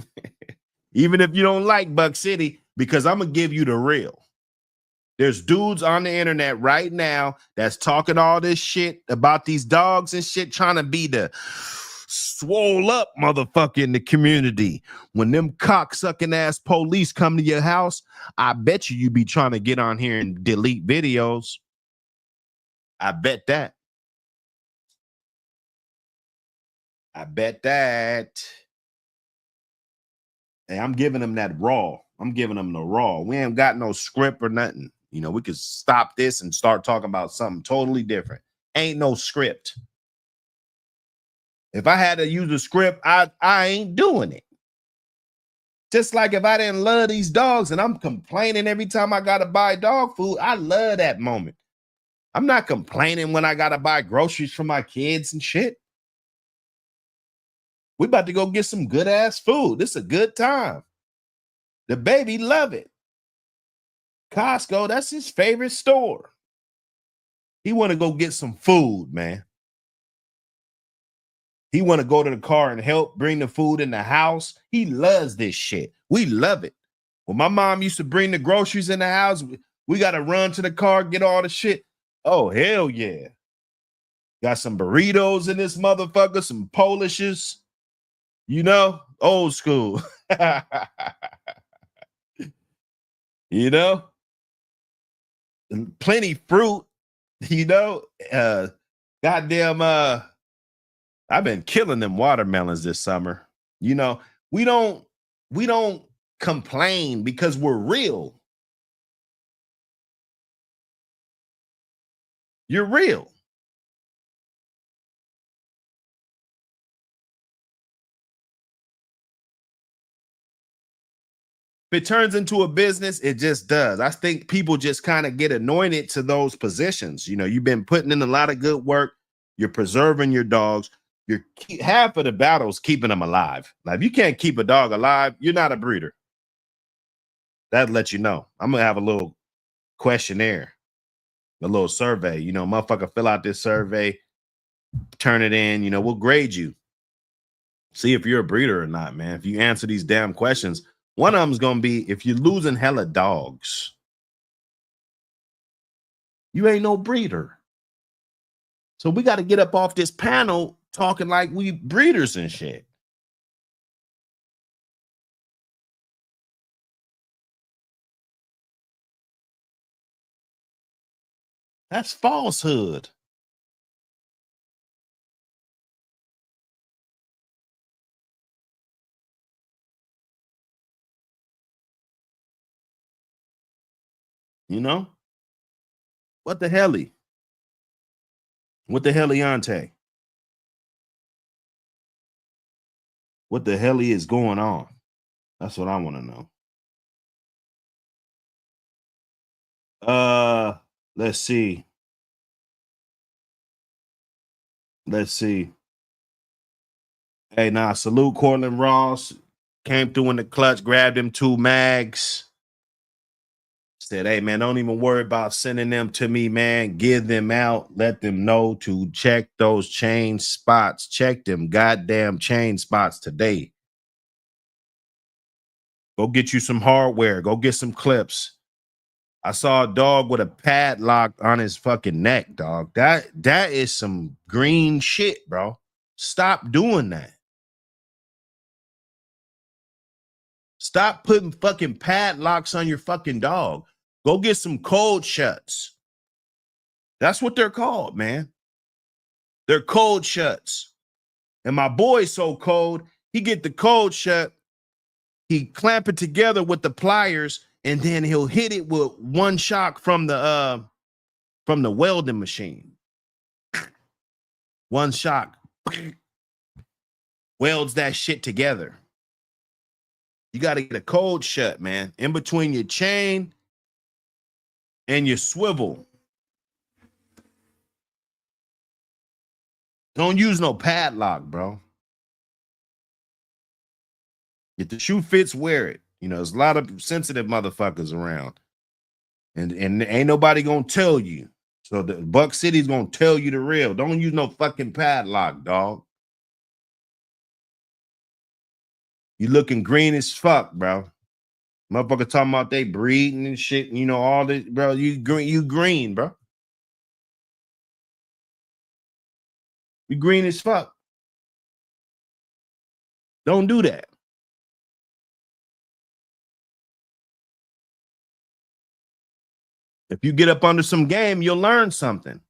Even if you don't like Buck City, because I'm going to give you the real. There's dudes on the internet right now that's talking all this shit about these dogs and shit, trying to be the swole up motherfucker in the community. When them cocksucking ass police come to your house, I bet you be trying to get on here and delete videos. I bet that. I bet that. Hey, I'm giving them that raw. I'm giving them the raw. We ain't got no script or nothing. You know, we could stop this and start talking about something totally different. Ain't no script. If I had to use a script, I ain't doing it. Just like if I didn't love these dogs and I'm complaining every time I got to buy dog food, I love that moment. I'm not complaining when I got to buy groceries for my kids and shit. We about to go get some good ass food. This is a good time. The baby love it. Costco, that's his favorite store. He want to go get some food, man. He want to go to the car and help bring the food in the house. He loves this shit. We love it. When my mom used to bring the groceries in the house, we got to run to the car, get all the shit. Oh, hell yeah. Got some burritos in this motherfucker, some Polishes, you know, old school. You know, plenty fruit, you know, goddamn, I've been killing them watermelons this summer. You know, we don't complain because we're real. You're real. If it turns into a business, it just does. I think people just kind of get anointed to those positions. You know, you've been putting in a lot of good work. You're preserving your dogs. Half of the battle is keeping them alive. Now, if you can't keep a dog alive, you're not a breeder. That'll let you know. I'm going to have a little questionnaire, a little survey. You know, motherfucker, fill out this survey, turn it in. You know, we'll grade you. See if you're a breeder or not, man. If you answer these damn questions, one of them is going to be if you're losing hella dogs, you ain't no breeder. So we got to get up off this panel talking like we breeders and shit. That's falsehood. You know? What the helly? What the heliante? What the hell is going on? That's what I want to know. Let's see. Hey, nah, salute Cortland Ross. Came through in the clutch, grabbed him 2 mags. Said, hey, man, don't even worry about sending them to me, man. Give them out. Let them know to check those chain spots. Check them goddamn chain spots today. Go get you some hardware. Go get some clips. I saw a dog with a padlock on his fucking neck, dog. That is some green shit, bro. Stop doing that. Stop putting fucking padlocks on your fucking dog. Go get some cold shuts. That's what they're called, man. They're cold shuts. And my boy's so cold, he get the cold shut, he clamp it together with the pliers, and then he'll hit it with one shock from the welding machine. One shock. Welds that shit together. You got to get a cold shut, man. In between your chain and your swivel. Don't use no padlock, bro. If the shoe fits, wear it. You know, there's a lot of sensitive motherfuckers around. And ain't nobody gonna tell you. So the Buck City's gonna tell you the real. Don't use no fucking padlock, dog. You looking green as fuck, bro. Motherfucker talking about they breeding and shit, you know, all this, bro. You green, bro. You green as fuck. Don't do that. If you get up under some game, you'll learn something.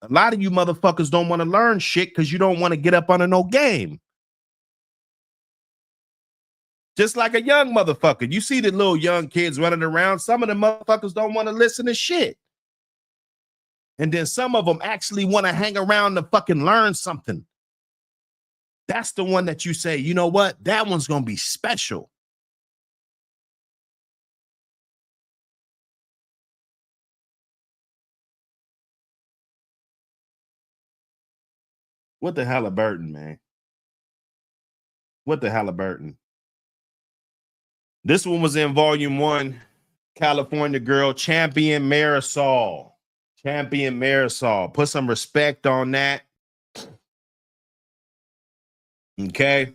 A lot of you motherfuckers don't want to learn shit because you don't want to get up under no game. Just like a young motherfucker. You see the little young kids running around. Some of the motherfuckers don't want to listen to shit. And then some of them actually want to hang around to fucking learn something. That's the one that you say, you know what? That one's going to be special. What the Halliburton, man? What the Halliburton? This one was in volume 1. California girl, Champion Marisol. Champion Marisol. Put some respect on that. Okay.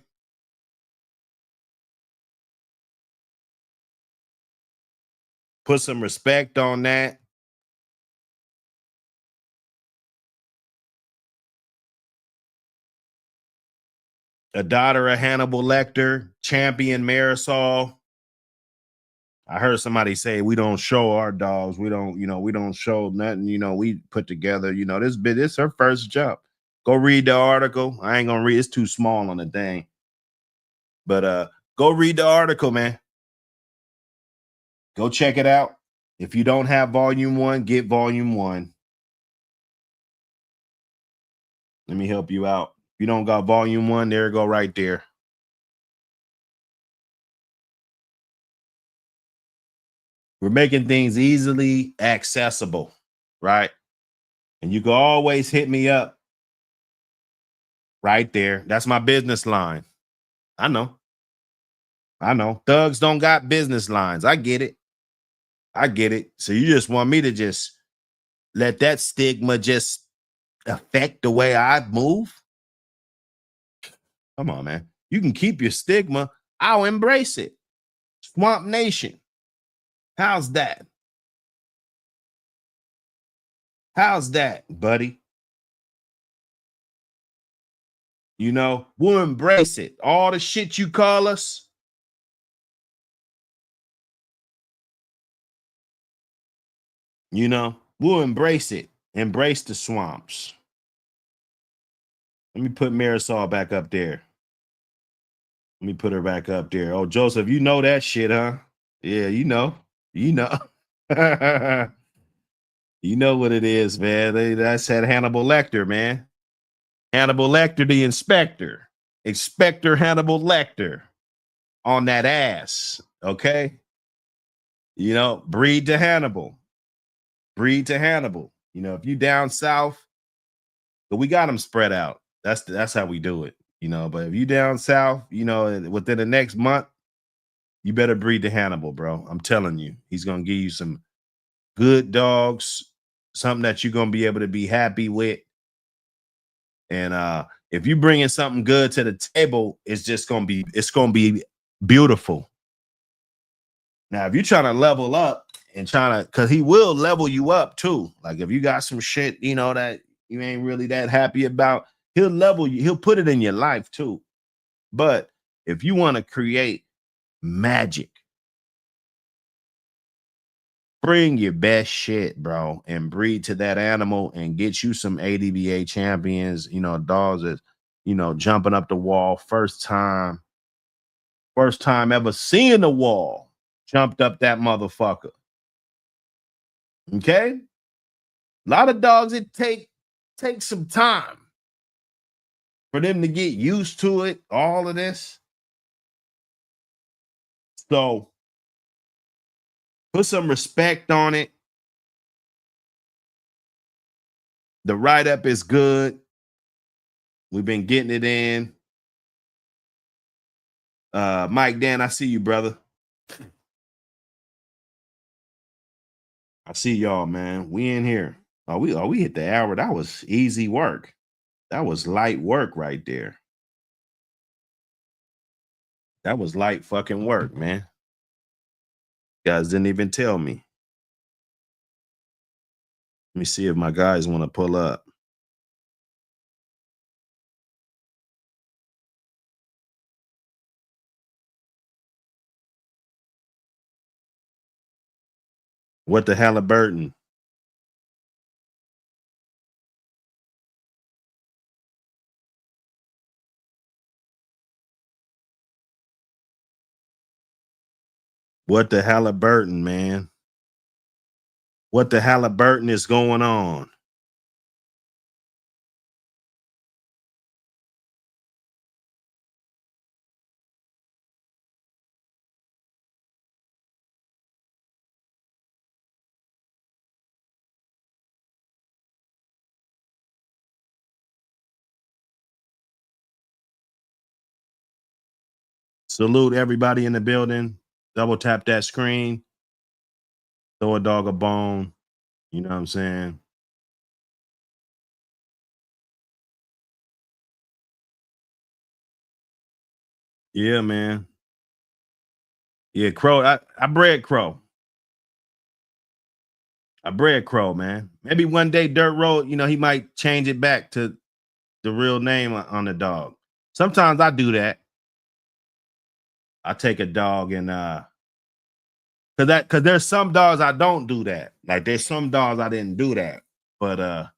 Put some respect on that. A daughter of Hannibal Lecter, Champion Marisol. I heard somebody say we don't show our dogs. We don't, we don't show nothing, we put together, this her first jump. Go read the article. I ain't gonna read, it's too small on the thing. But go read the article, man. Go check it out. If you don't have volume 1, get volume 1. Let me help you out. If you don't got volume 1, there you go right there. We're making things easily accessible, right? And you can always hit me up right there. That's my business line. I know. Thugs don't got business lines. I get it. So you just want me to just let that stigma just affect the way I move? Come on, man. You can keep your stigma. I'll embrace it. Swamp Nation. How's that? How's that, buddy? We'll embrace it. All the shit you call us. We'll embrace it. Embrace the swamps. Let me put Marisol back up there. Let me put her back up there. Oh, Joseph, you know that shit, huh? Yeah, you know. You know what it is, man. That's that Hannibal Lecter, man. Hannibal Lecter, the inspector. Inspector Hannibal Lecter on that ass, okay? Breed to Hannibal. Breed to Hannibal. If you down south, but we got them spread out. That's how we do it, But if you down south, within the next month, you better breed to Hannibal, bro. I'm telling you, he's gonna give you some good dogs, something that you're gonna be able to be happy with. And if you bringing something good to the table, it's gonna be beautiful. Now, if you're trying to level up and because he will level you up too. Like if you got some shit, that you ain't really that happy about, he'll level you. He'll put it in your life too. But if you want to create magic, bring your best shit, bro, and breed to that animal and get you some ADBA champions, dogs that, jumping up the wall first time ever seeing the wall, jumped up that motherfucker. Okay? A lot of dogs, it take some time for them to get used to it, all of this. So put some respect on it. The write-up is good. We've been getting it in. Mike Dan, I see you, brother. I see y'all, man. We in here. We hit the hour. That was easy work. That was light work right there. That was light fucking work, man. You guys didn't even tell me. Let me see if my guys want to pull up. What the Halliburton? What the Halliburton, man? What the Halliburton is going on? Salute everybody in the building. Double tap that screen. throw a dog a bone. You know what I'm saying? Yeah, man. Yeah, Crow. I bred Crow. I bred Crow, man. Maybe one day Dirt Road, you know, he might change it back to the real name on the dog. Sometimes I do that. I take a dog and cause there's some dogs I don't do that. Like there's some dogs I didn't do that. But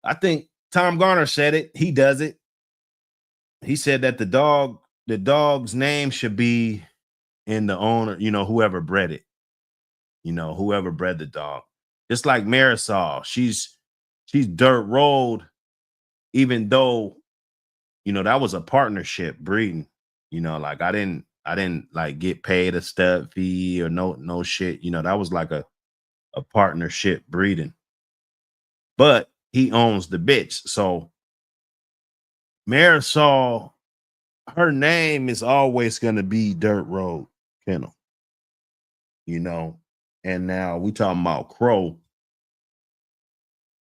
I think Tom Garner said it. He does it. He said that the dog's name should be in the owner, you know, whoever bred it. You know, whoever bred the dog. Just like Marisol, she's Dirt Road, even though, you know, that was a partnership breeding. You know, like I didn't like get paid a stud fee or no shit. You know, that was like a partnership breeding. But he owns the bitch. So Marisol, her name is always gonna be Dirt Road Kennel. You know, and now we talking about Crow.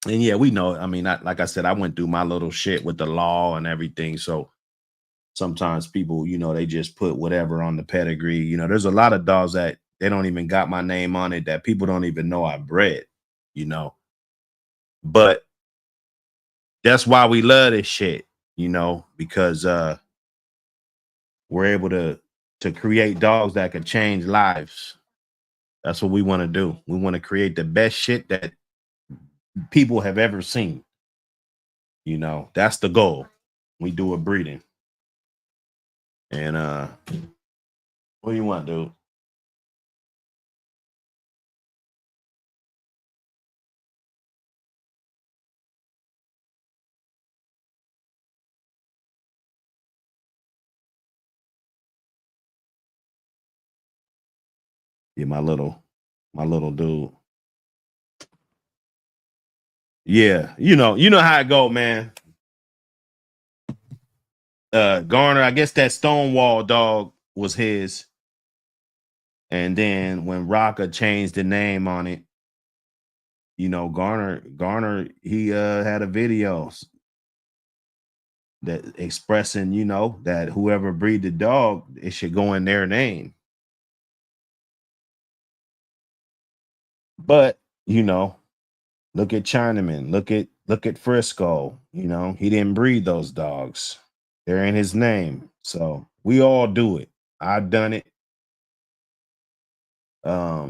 And yeah, we know. I mean, like I said, I went through my little shit with the law and everything. So sometimes people, you know, they just put whatever on the pedigree. You know, there's a lot of dogs that they don't even got my name on it that people don't even know I bred, you know. But that's why we love this shit, you know, because we're able to create dogs that can change lives. That's what we want to do. We want to create the best shit that people have ever seen. You know, that's the goal. We do a breeding. And what do you want, dude? Yeah, my little dude. Yeah, you know how it go, man. Garner, I guess that Stonewall dog was his. And then when Rocka changed the name on it, you know, Garner, he had a video that expressing, you know, that whoever breed the dog, it should go in their name. But, you know, look at Chinaman, look at Frisco, you know, he didn't breed those dogs. They're in his name. So we all do it. I've done it. I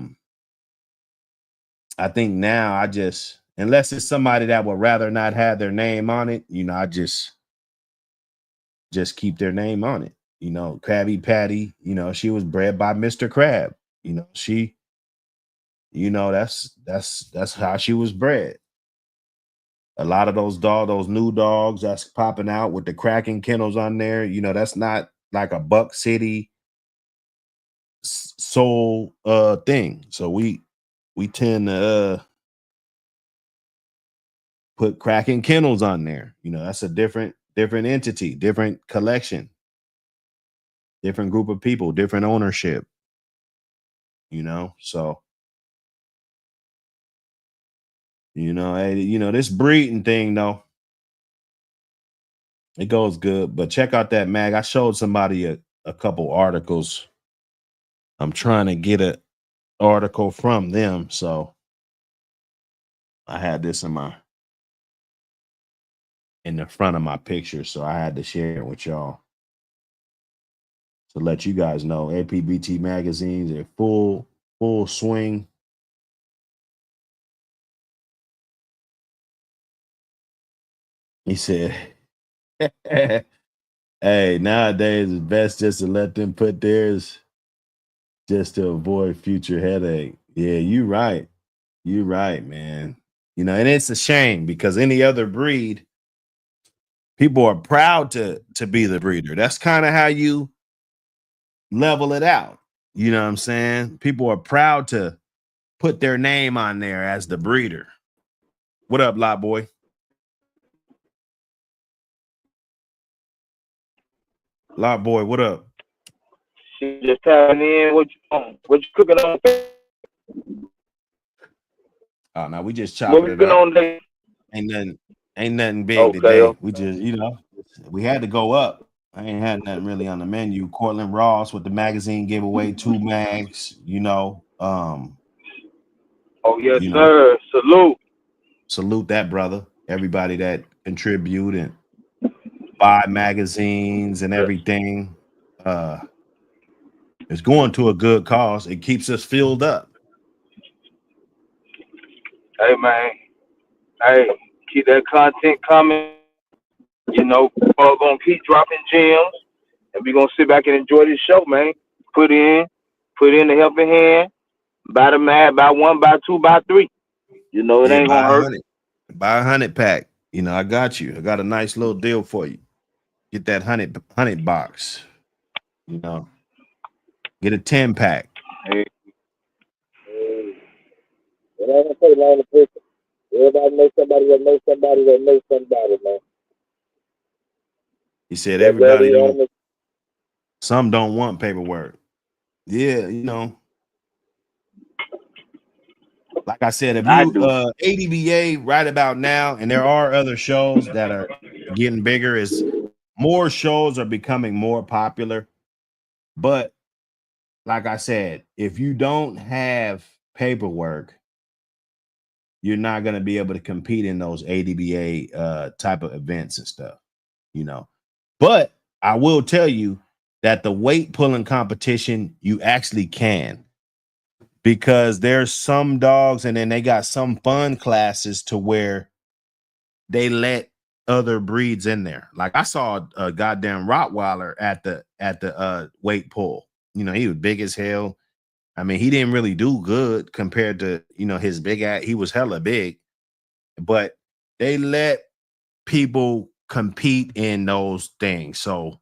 think now I just, unless it's somebody that would rather not have their name on it, you know, I just keep their name on it. You know, Krabby Patty, you know, she was bred by Mr. Crab. You know, she, you know, that's how she was bred. A lot of those new dogs that's popping out with the cracking kennels on there, you know, that's not like a Buck City soul thing. So we tend to put cracking kennels on there. You know, that's a different entity, different collection, different group of people, different ownership. You know, so you know, hey, you know, this breeding thing though, it goes good. But check out that mag. I showed somebody a couple articles. I'm trying to get an article from them, so I had this in the front of my picture, so I had to share it with y'all to let you guys know. APBT magazines are full swing. He said, hey, nowadays it's best just to let them put theirs just to avoid future headache. Yeah, you right. You right, man. You know, and it's a shame because any other breed, people are proud to be the breeder. That's kind of how you level it out. You know what I'm saying? People are proud to put their name on there as the breeder. What up, Lot Boy? Lot Boy, what up? She just tapping in. What you cooking on? Oh no, we just What chopping we it been up. on today? Ain't nothing big Okay, today. okay. We just, we had to go up. I ain't had nothing really on the menu. Cortland Ross with the magazine giveaway, 2 mags, Oh yes, you know, sir. Salute. salute that brother. Everybody that contribute and buy magazines and Yes. everything. It's going to a good cause. It keeps us filled up. Hey man. Hey, keep that content coming. You know, we're gonna keep dropping gems, and we're gonna sit back and enjoy this show, man. Put in, put in the helping hand. Buy the mag, buy one, buy two, buy three. You know, it Yeah, ain't buy gonna hurt. 100. Buy 100 pack. I got you. I got a nice little deal for you. Get that 100 box. Get a 10 pack. Hey, and I'm gonna say, man, everybody knows somebody that knows somebody that knows somebody, man. He said That everybody daddy don't. animal. Some don't want paperwork. Yeah, like I said, if I you do. ADBA right about now, and there are other shows that are getting bigger, is more shows are becoming more popular. But like I said, if you don't have paperwork, you're not going to be able to compete in those ADBA type of events and stuff, But I will tell you that the weight pulling competition, you actually can, because there's some dogs, and then they got some fun classes to where they let other breeds in there. Like I saw a goddamn Rottweiler at the weight pull. He was big as hell. I mean, he didn't really do good compared to his big ass. He was hella big, but they let people compete in those things. So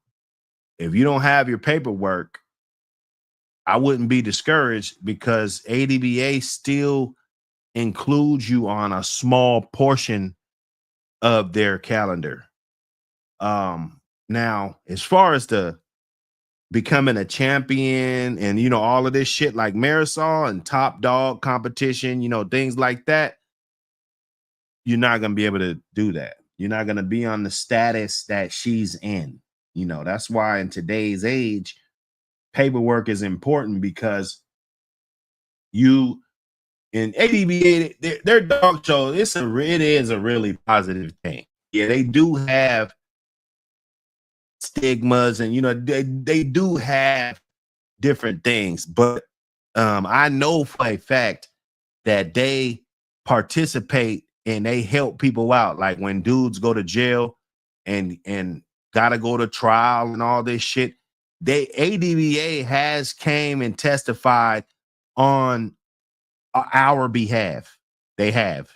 if you don't have your paperwork, I wouldn't be discouraged, because ADBA still includes you on a small portion of their calendar. Now, as far as the becoming a champion and all of this shit like Marisol and top dog competition, things like that, you're not gonna be able to do that. You're not gonna be on the status that she's in. That's why in today's age, paperwork is important, because you in ADBA, their dog show, it is a really positive thing. Yeah, they do have stigmas, and they do have different things, but I know for a fact that they participate and they help people out. Like when dudes go to jail and gotta go to trial and all this shit, ADBA has came and testified on our behalf. They have,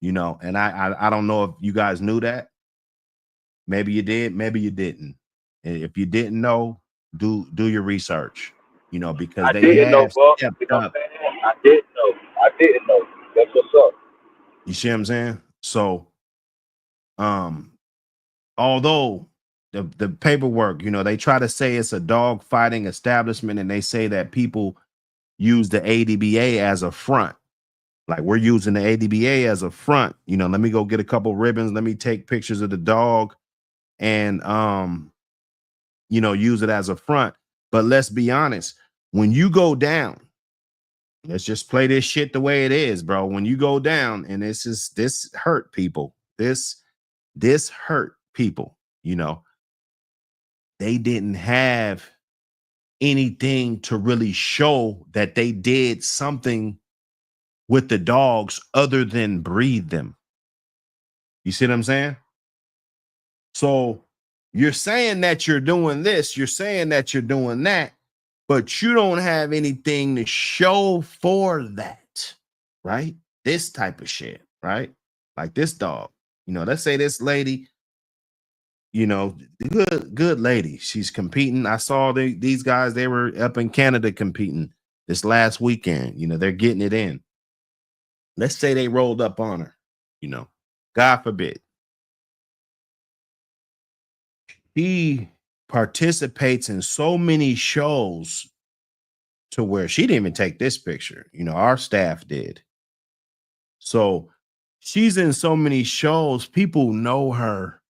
and I don't know if you guys knew that. Maybe you did, maybe you didn't. And if you didn't know, do your research, because I they didn't know, have bro. stepped You know what up. I'm saying? I didn't know. I didn't know. That's what's up. You see what I'm saying? So, although the paperwork, they try to say it's a dog fighting establishment, and they say that people use the ADBA as a front. Like, we're using the ADBA as a front. Let me go get a couple ribbons. Let me take pictures of the dog and use it as a front. But let's be honest, when you go down, let's just play this shit the way it is, bro. When you go down, and this hurt people. This hurt people, they didn't have anything to really show that they did something with the dogs other than breed them. You see what I'm saying? So you're saying that you're doing this, you're saying that you're doing that, but you don't have anything to show for that, right? This type of shit, right? Like this dog, let's say this lady, good lady. She's competing. I saw these guys, they were up in Canada competing this last weekend. They're getting it in. Let's say they rolled up on her, God forbid. He participates in so many shows to where she didn't even take this picture. You know, our staff did. So she's in so many shows. People know her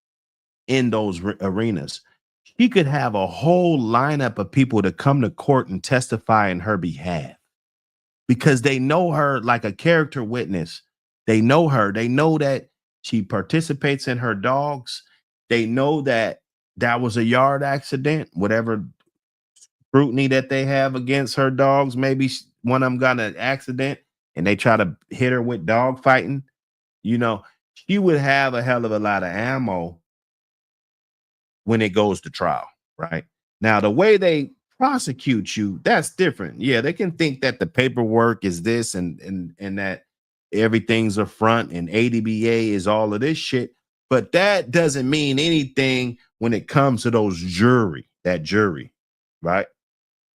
in those arenas. She could have a whole lineup of people to come to court and testify in her behalf because they know her like a character witness. They know her. They know that she participates in her dogs. They know that that was a yard accident, whatever scrutiny that they have against her dogs. Maybe one of them got an accident and they try to hit her with dog fighting. You know, she would have a hell of a lot of ammo when it goes to trial, right? Now, the way they prosecute you, that's different. Yeah, they can think that the paperwork is this and that everything's a front and ADBA is all of this shit, but that doesn't mean anything when it comes to that jury, right?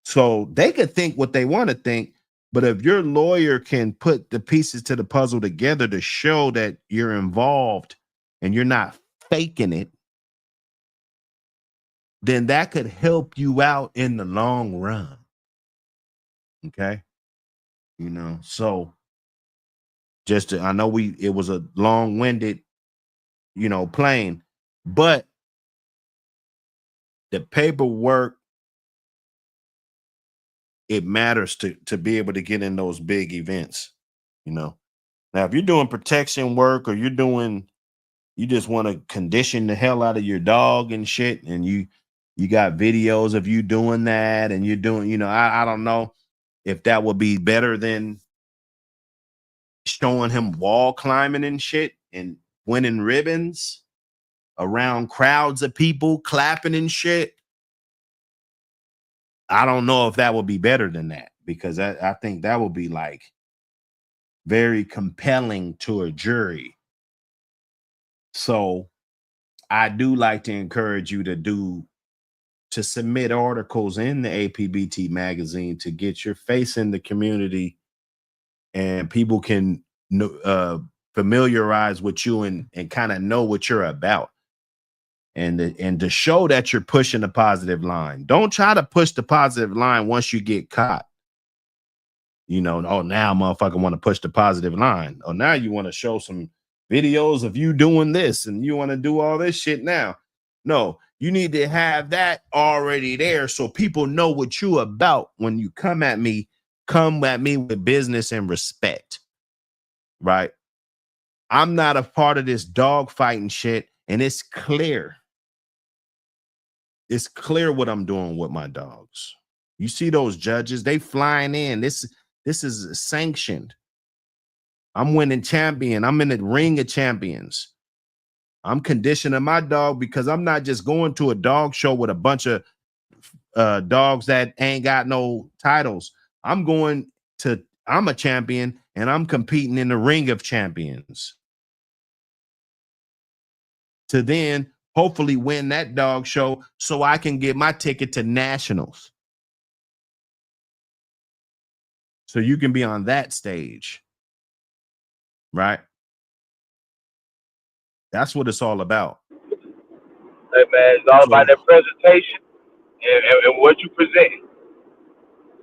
So they could think what they want to think, but if your lawyer can put the pieces to the puzzle together to show that you're involved and you're not faking it, then that could help you out in the long run. Okay. You know, so I know it was a long-winded, plane, but the paperwork, it matters to be able to get in those big events, Now, if you're doing protection work or you just want to condition the hell out of your dog and shit, and you got videos of you doing that and you're doing, I don't know if that would be better than showing him wall climbing and shit and winning ribbons around crowds of people clapping and shit. I don't know if that would be better than that, because I think that would be like very compelling to a jury. So I do like to encourage you to submit articles in the APBT magazine to get your face in the community, and people can familiarize with you and kind of know what you're about, and to show that you're pushing the positive line. Don't try to push the positive line once you get caught. Oh, now motherfucker want to push the positive line. Oh, now you want to show some videos of you doing this and you want to do all this shit now. No, you need to have that already there so people know what you about when you come at me with business and respect, right? I'm not a part of this dog fighting shit, and it's clear. It's clear what I'm doing with my dogs. You see those judges, they flying in. This is sanctioned. I'm winning champion. I'm in the ring of champions. I'm conditioning my dog because I'm not just going to a dog show with a bunch of dogs that ain't got no titles. I'm a champion and I'm competing in the ring of champions to then hopefully win that dog show so I can get my ticket to nationals. So you can be on that stage, right? That's what it's all about. Hey man, it's all about that presentation and what you present.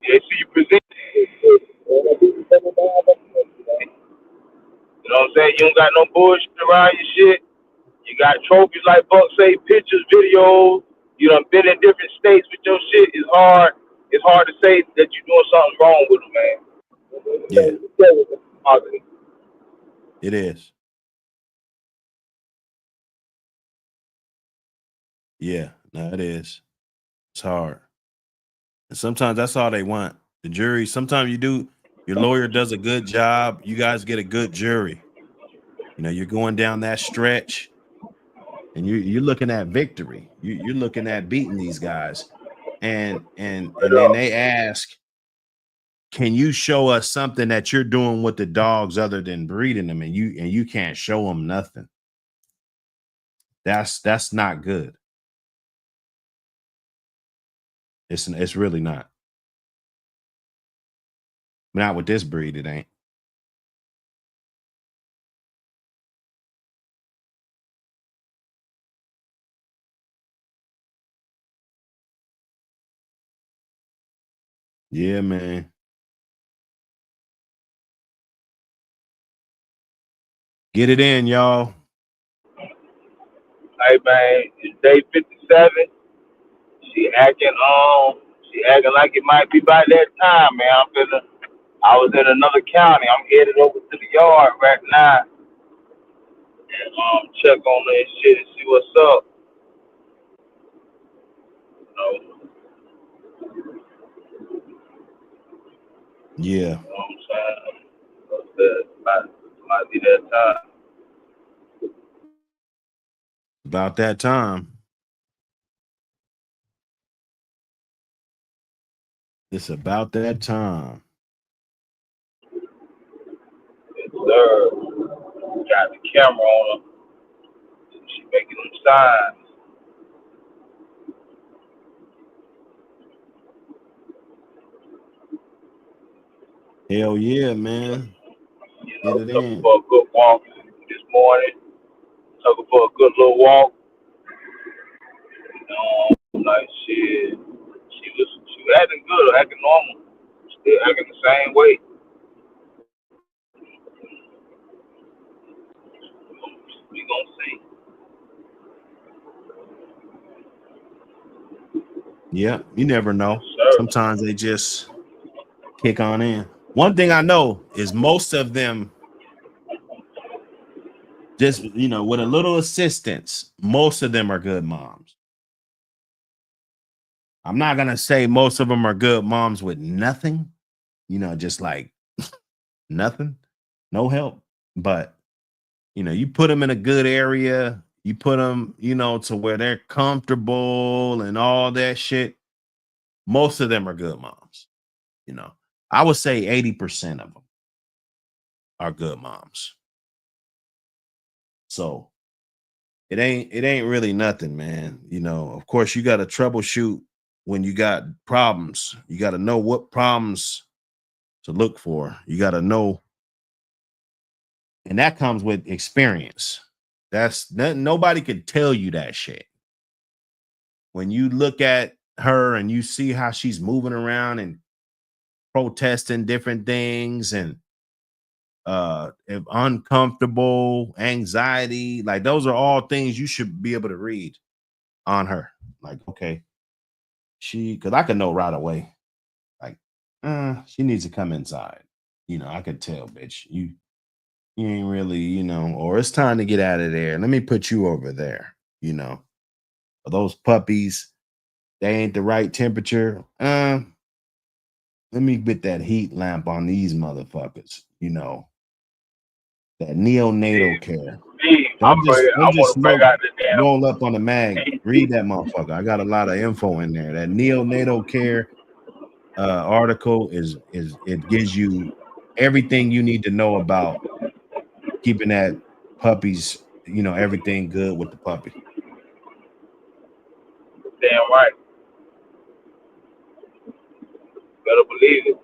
Yeah, see you present. You know what I'm saying? You don't got no bullshit around your shit. You got trophies like Buck say, pictures, videos. You done been in different states with your shit. It's hard to say that you're doing something wrong with them, man. Yeah. It is. Yeah, no, it is. It's hard. And sometimes that's all they want. The jury, sometimes your lawyer does a good job. You guys get a good jury. You're going down that stretch and you're looking at victory. You're looking at beating these guys. And then they ask, can you show us something that you're doing with the dogs other than breeding them? And you can't show them nothing. That's not good. It's really not. Not with this breed, it ain't. Yeah, man. Get it in, y'all. Hey man, it's day 57. She acting like it might be by that time, man. I was in another county. I'm headed over to the yard right now and check on that shit and see what's up. You know Yeah. what I'm saying? Might be that time. About that time. It's about that time. Yes, sir. Got the camera on her. She making them signs. Hell yeah, man. You Get know, it took her in. for a good walk this morning. Took her for a good little walk. Like shit. She was acting good, acting normal. Still acting the same way. We gonna see. Yeah, you never Yes, know. sir. Sometimes they just kick on in. One thing I know is most of them just, with a little assistance, most of them are good moms. I'm not going to say most of them are good moms with nothing, just like nothing, no help. But, you put them in a good area, you put them, to where they're comfortable and all that shit. Most of them are good moms. I would say 80% of them are good moms. So it ain't really nothing, man. Of course you got to troubleshoot when you got problems. You got to know what problems to look for. You got to know, and that comes with experience. Nobody could tell you that shit. When you look at her and you see how she's moving around and protesting different things and if uncomfortable, anxiety, like those are all things you should be able to read on her. Like, okay, because I can know right away, like, she needs to come inside. I could tell, bitch, you ain't really, or it's time to get out of there. Let me put you over there. Those puppies, they ain't the right temperature. Let me get that heat lamp on these motherfuckers. That neonatal care. I Don't want just to bring smoke out the damn. roll up on the mag. Read that motherfucker. I got a lot of info in there. That neonatal care article it gives you everything you need to know about keeping that puppies, everything good with the puppy. Damn right. Better believe it.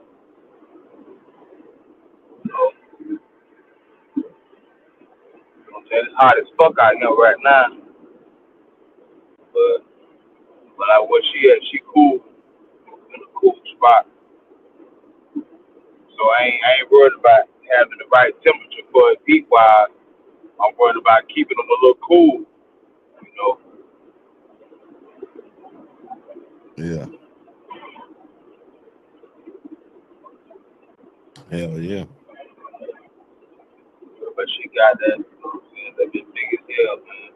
It's hot as fuck out here right now. But like where she at, she cool in a cool spot. So I ain't worried about having the right temperature for it heat wise. I'm worried about keeping them a little cool, Yeah. Hell yeah. But she got that, that big as hell, man.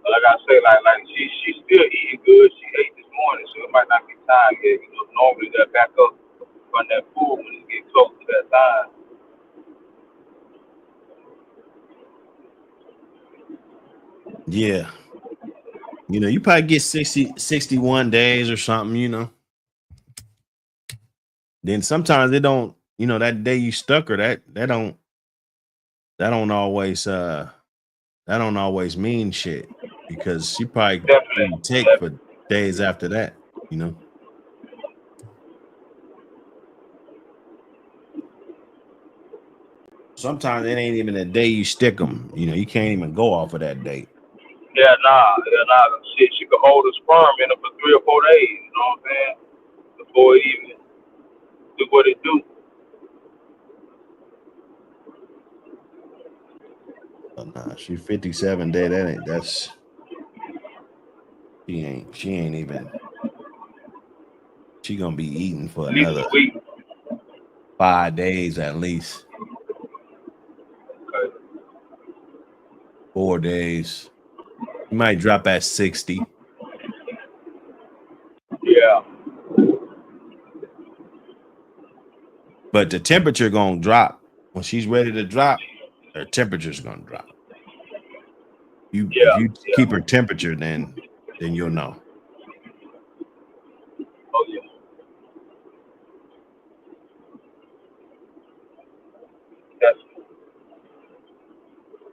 But like I say, like she's still eating good. She ate this morning, so it might not be time yet. Normally they'll back up from that food when it gets close to that time. Yeah. You probably get 61 days or something, Then sometimes they don't, that day you stuck her, that don't always mean shit, because she probably didn't take for days after that, Sometimes it ain't even the day you stick them. You can't even go off of that date. Yeah, nah. Shit, she could hold a sperm in her for 3 or 4 days. You know what I'm saying? before it even do what it do. Oh, nah, she's 57 day. She ain't even, she gonna be eating for At least another a week. 5 days at least. Okay. 4 days. You might drop at 60. Yeah. But the temperature gonna drop. When she's ready to drop, her temperature's gonna drop. If Yeah. you Yeah. keep her temperature, then you'll know. Oh yeah. That's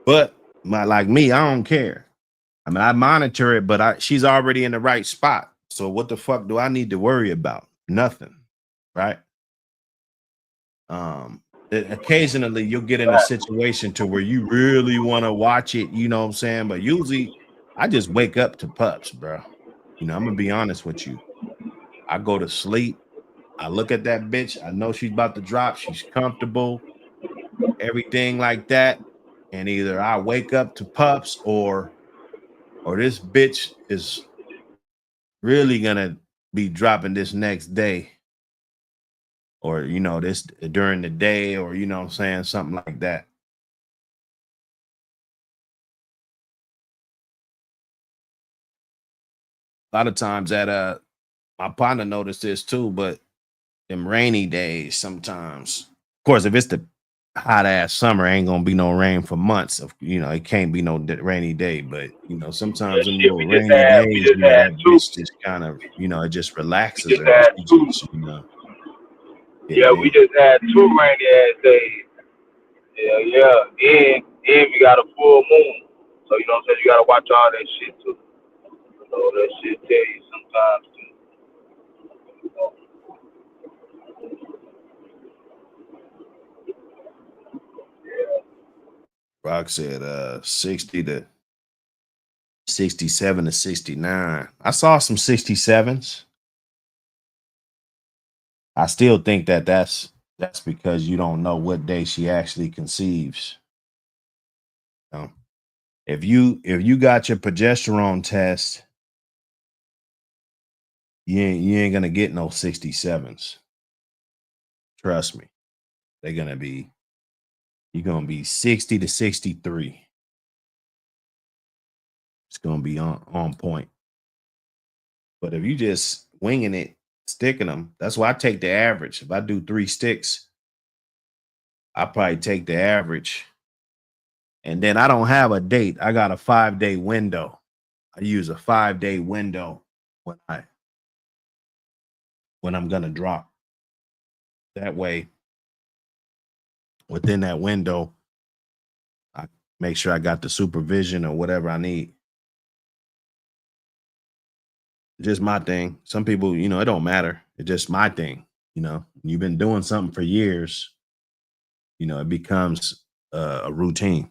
But like me, I don't care. I mean, I monitor it, but she's already in the right spot. So what the fuck do I need to worry about? Nothing, right? Occasionally you'll get in a situation to where you really want to watch it, you know what I'm saying? But usually I just wake up to pups, bro. You know, I'm gonna be honest with you. I go to sleep, I look at that bitch, I know she's about to drop, she's comfortable, everything like that. And either I wake up to pups or this bitch is really gonna be dropping this next day, or you know, this during the day, or you know what I'm saying, something like that. A lot of times that my partner noticed this too, but them rainy days sometimes, of course, if it's the hot ass summer, ain't gonna be no rain for months. Of you know, it can't be no rainy day, but you know, sometimes them shit. little rainy We days, just you know, had that two. bitch just kind of, you know, it just We relaxes just her. had She two. just, you know, Yeah, we it, just had 2 rainy ass days. Yeah. And we got a full moon. So you know what I'm saying? You gotta watch all that shit too. So that shit tell you sometimes too. Rock said 60 to 67 to 69. I saw some 67s. I still think that's because you don't know what day she actually conceives. You know? If you got your progesterone test, you ain't gonna get no 67s. Trust me. They're gonna be, you're gonna be 60 to 63. It's gonna be on point. But if you just winging it, sticking them, that's why I take the average. If I do 3 sticks, I probably take the average. And then I don't have a date. I got a 5-day window. I use a 5-day window when I'm gonna drop. That way, within that window, I make sure I got the supervision or whatever I need. Just my thing. Some people, you know, it don't matter. It's just my thing. You know, you've been doing something for years, you know, it becomes a routine.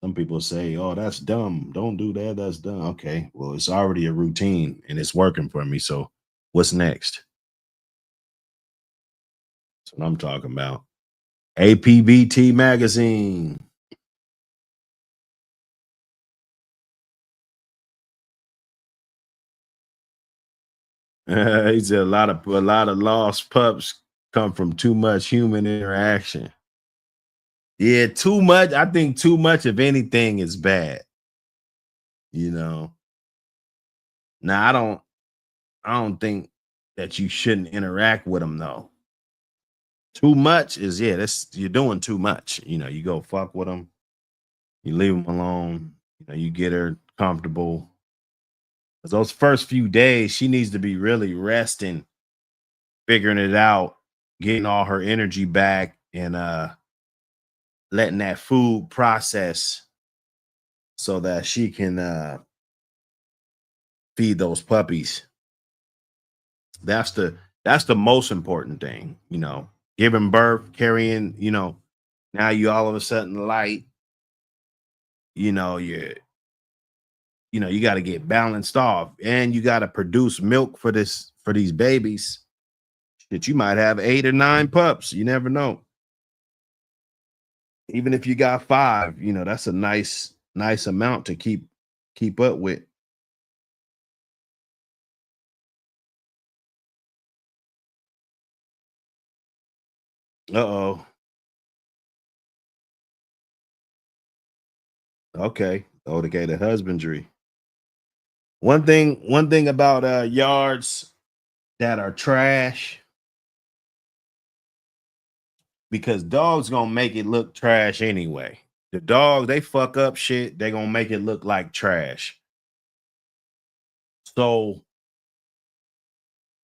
Some people say, "Oh, that's dumb. Don't do that. That's dumb." Okay, well, it's already a routine and it's working for me. So, what's next? That's what I'm talking about. APBT Magazine. He said a lot of lost pups come from too much human interaction. Yeah, too much. I think too much of anything is bad. You know. Now I don't think that you shouldn't interact with them though. Too much is, yeah, that's, you're doing too much. You know, you go fuck with them, you leave them alone, you know, you get her comfortable. Because those first few days, she needs to be really resting, figuring it out, getting all her energy back, and letting that food process so that she can feed those puppies. That's the most important thing, you know. Giving birth, carrying, you know, now you all of a sudden light, you know, you you know, you got to get balanced off, and you got to produce milk for these babies. That you might have 8 or 9 pups. You never know. Even if you got 5, you know, that's a nice amount to keep up with. Uh-oh. Okay. Oh, okay, the husbandry. One thing about yards that are trash, because dogs gonna make it look trash anyway. The dog, they fuck up shit, they gonna make it look like trash. So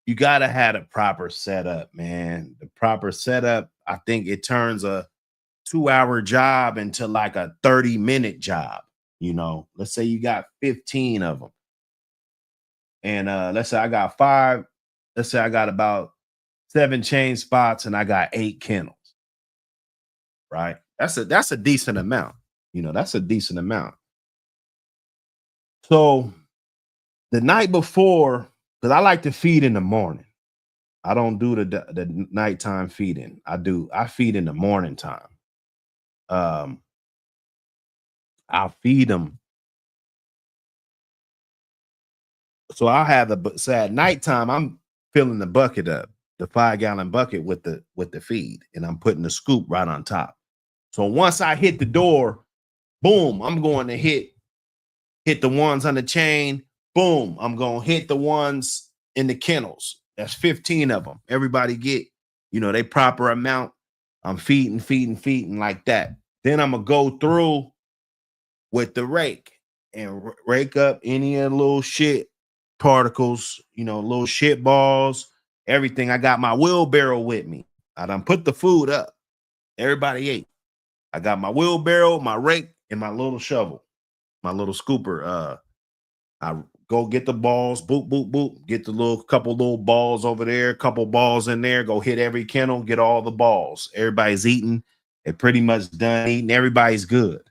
you gotta have a proper setup, man. The proper setup, I think it turns a 2-hour job into like a 30-minute job. You know, let's say you got 15 of them. And let's say I got 5, let's say I got about 7 chain spots and I got 8 kennels. Right? That's a decent amount. You know, that's a decent amount. So the night before, because I like to feed in the morning. I don't do the nighttime feeding. I feed in the morning time. I'll feed them. So I'll have so at nighttime, I'm filling the bucket up, the 5-gallon bucket with the feed, and I'm putting the scoop right on top. So once I hit the door, boom, I'm going to hit the ones on the chain. Boom, I'm going to hit the ones in the kennels. That's 15 of them. Everybody get, you know, they proper amount. I'm feeding like that. Then I'm going to go through with the rake and rake up any of the little shit particles, you know, little shit balls, everything. I got my wheelbarrow with me. I done put the food up. Everybody ate. I got my wheelbarrow, my rake, and my little shovel, my little scooper. I go get the balls, boop, boop, boop, get the couple little balls over there, couple balls in there, go hit every kennel, get all the balls. Everybody's eating. They're pretty much done eating. Everybody's good.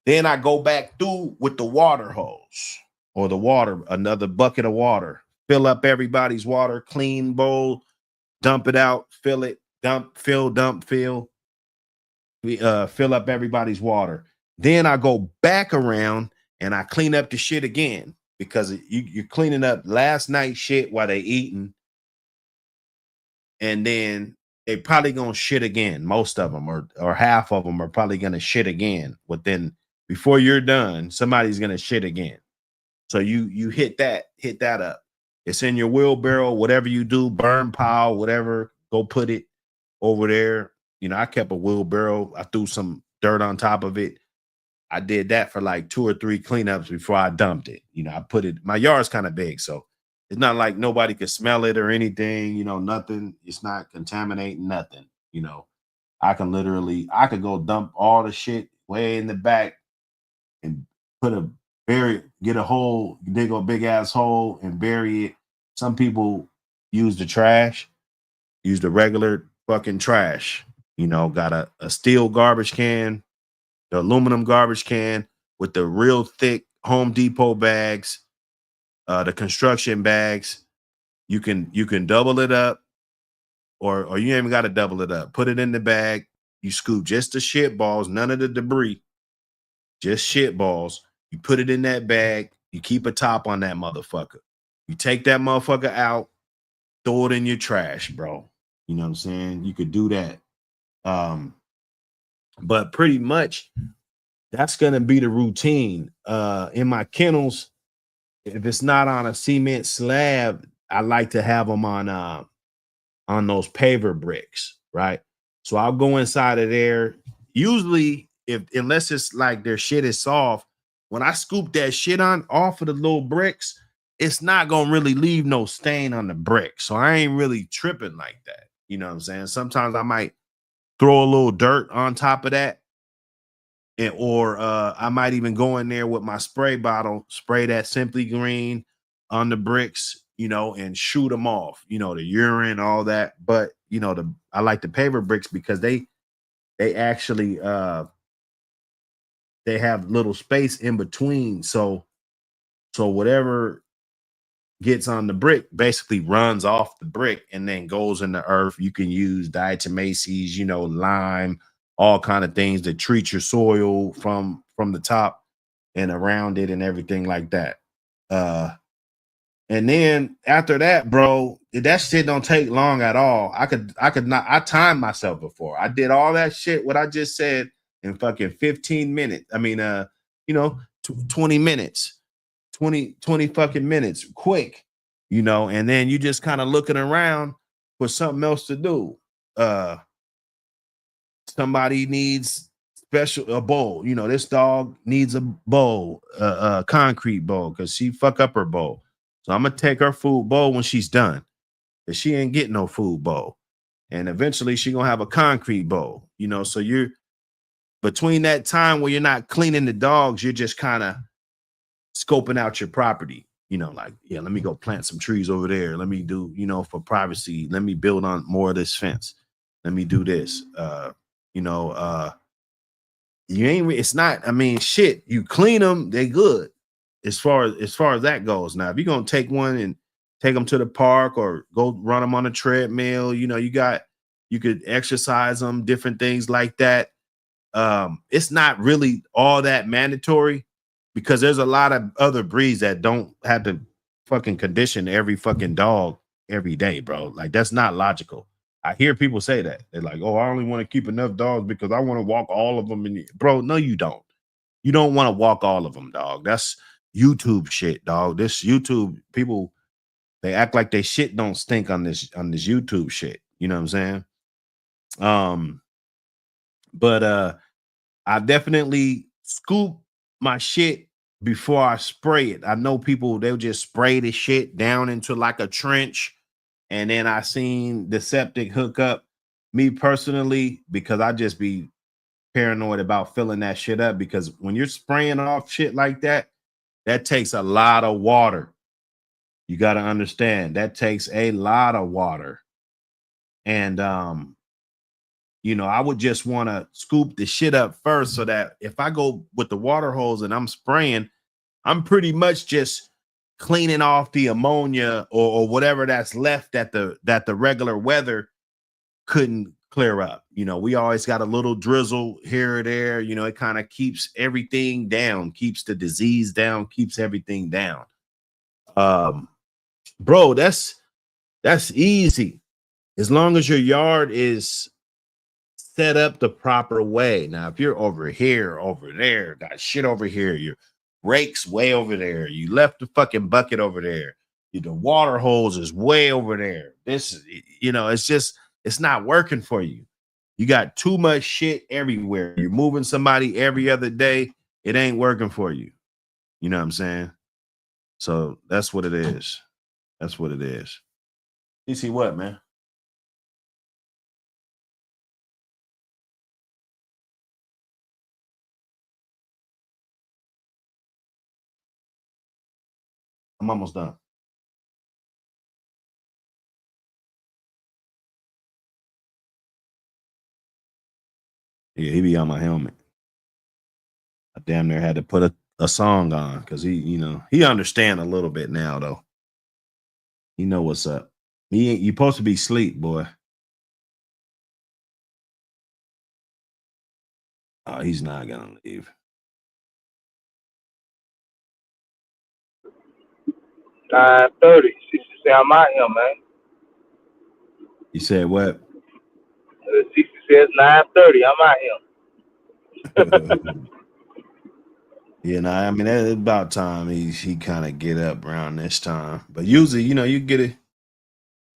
Then I go back through with the water hose or another bucket of water, fill up everybody's water, clean bowl, dump it out, fill it, dump, fill, dump, fill. We fill up everybody's water. Then I go back around and I clean up the shit again, because you're cleaning up last night's shit while they eating, and then they probably gonna shit again. Most of them or half of them are probably gonna shit again. Before you're done, somebody's gonna shit again. So you hit that up. It's in your wheelbarrow, whatever you do, burn pile, whatever, go put it over there. You know, I kept a wheelbarrow. I threw some dirt on top of it. I did that for like 2 or 3 cleanups before I dumped it. You know, I put it, my yard's kind of big, so it's not like nobody could smell it or anything, you know, nothing. It's not contaminating nothing. You know, I could go dump all the shit way in the back and get a hole, dig a big ass hole and bury it. Some people use the regular fucking trash. You know, got a steel garbage can, the aluminum garbage can with the real thick Home Depot bags, the construction bags. You can double it up, or you ain't even got to double it up. Put it in the bag. You scoop just the shit balls, none of the debris, just shit balls. You put it in that bag. You keep a top on that motherfucker. You take that motherfucker out, throw it in your trash, bro. You know what I'm saying? You could do that. But pretty much that's gonna be the routine. In my kennels, if it's not on a cement slab, I like to have them on those paver bricks, right? So I'll go inside of there. Usually, unless it's like their shit is soft, when I scoop that shit off of the little bricks, it's not gonna really leave no stain on the brick. So I ain't really tripping like that. You know what I'm saying? Sometimes I might throw a little dirt on top of that. Or I might even go in there with my spray bottle, spray that Simply Green on the bricks, you know, and shoot them off, you know, the urine, all that. But, you know, I like the paver bricks because they actually they have little space in between. So So whatever gets on the brick basically runs off the brick and then goes in the earth. You can use diatomaceous, you know, lime, all kind of things that treat your soil from the top and around it and everything like that. And then after that, bro, that shit don't take long at all. I timed myself before. I did all that shit, what I just said, in fucking 15 minutes. I mean, 20 minutes, 20 fucking minutes, quick, you know, and then you just kind of looking around for something else to do. Somebody needs a bowl. You know, this dog needs a bowl, a concrete bowl, because she fuck up her bowl. So I'm gonna take her food bowl when she's done, because she ain't getting no food bowl. And eventually she gonna have a concrete bowl, you know. So you're between that time where you're not cleaning the dogs, you're just kind of scoping out your property, you know, like, yeah, let me go plant some trees over there. Let me do, you know, for privacy, let me build on more of this fence. Let me do this. It's not, I mean, shit, you clean them, they good. As far as that goes. Now, if you're gonna take one and take them to the park or go run them on a treadmill, you know, you could exercise them, different things like that. It's not really all that mandatory, because there's a lot of other breeds that don't have to fucking condition every fucking dog every day, bro. Like, that's not logical. I hear people say that. They're like, oh, I only want to keep enough dogs because I want to walk all of them. Bro, no, you don't. You don't want to walk all of them, dog. That's YouTube shit, dog. This YouTube people, they act like they shit don't stink on this YouTube shit. You know what I'm saying? But I definitely scoop my shit before I spray it. I know people, they'll just spray the shit down into like a trench, and then I seen the septic hook up. Me personally, because I just be paranoid about filling that shit up, because when you're spraying off shit like that, that takes a lot of water. You got to understand, that takes a lot of water. And you know, I would just want to scoop the shit up first, so that if I go with the water hose and I'm spraying, I'm pretty much just cleaning off the ammonia or whatever that's left that the regular weather couldn't clear up. You know, we always got a little drizzle here or there. You know, it kind of keeps everything down, keeps the disease down, keeps everything down. Bro, that's easy. As long as your yard is set up the proper way. Now, if you're over here, over there, got shit over here, your rake's way over there, you left the fucking bucket over there, the water hose is way over there. This, you know, it's not working for you. You got too much shit everywhere. You're moving somebody every other day. It ain't working for you. You know what I'm saying? So that's what it is. That's what it is. You see what, man? I'm almost done. Yeah, he be on my helmet. I damn near had to put a song on, because he understand a little bit now, though. He know what's up. You supposed to be asleep, boy. Oh, he's not gonna leave. 9:30. She say I'm out here, man. You said what? She says 9:30. I'm out here. Yeah, no, I mean, it's about time he kind of get up around this time. But usually, you know, you get it.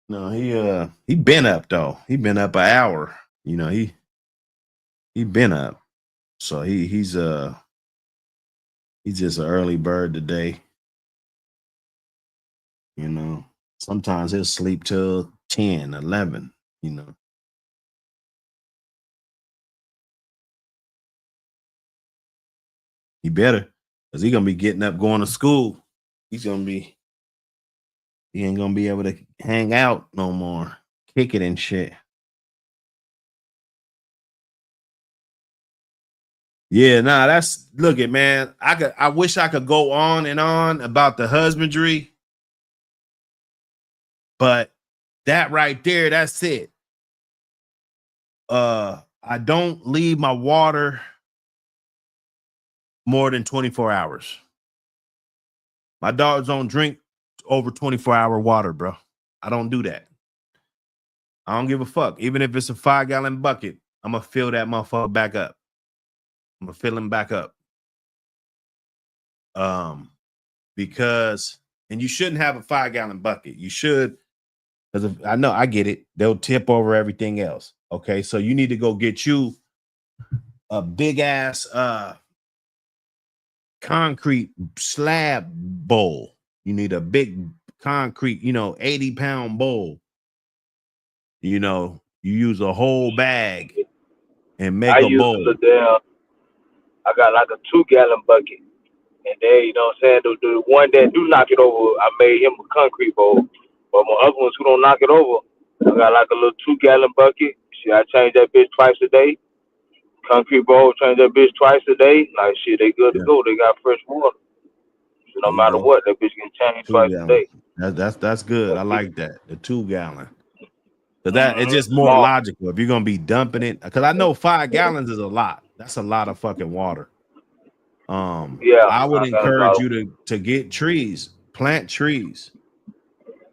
No, he been up though. He been up an hour. You know, he been up. So he's just an early bird today. You know, sometimes he'll sleep till 10, 11, you know. He better, because he gonna be getting up, going to school. He ain't gonna be able to hang out no more, kick it and shit. Yeah, nah, that's look at man. I wish I could go on and on about the husbandry, but that right there, that's it. I don't leave my water more than 24 hours. My dogs don't drink over 24-hour water, bro. I don't do that. I don't give a fuck. Even if it's a 5-gallon bucket, I'm gonna fill that motherfucker back up. I'm gonna fill him back up. Because and you shouldn't have a 5-gallon bucket. You should, because I know I get it. They'll tip over everything else. Okay, so you need to go get you a big ass concrete slab bowl. You need a big concrete, 80-pound bowl. You use a whole bag and make I a use bowl. I got like a 2-gallon bucket. And they, you know what I'm saying, the one that do knock it over, I made him a concrete bowl. But my other ones who don't knock it over, I got like a little 2-gallon bucket. Shit, I change that bitch twice a day. Concrete bowl, change that bitch twice a day. Like shit, they good to go. They got fresh water. So no There you matter go. what, that bitch can change twice a 2-gallon. day. That's good. I like that. The 2-gallon. Because that it's just Mm-hmm. more Small. logical if you're gonna be dumping it. Because I know 5 gallons is a lot. That's a lot of fucking water. Yeah, I would I got a encourage lot. you to get trees, plant trees.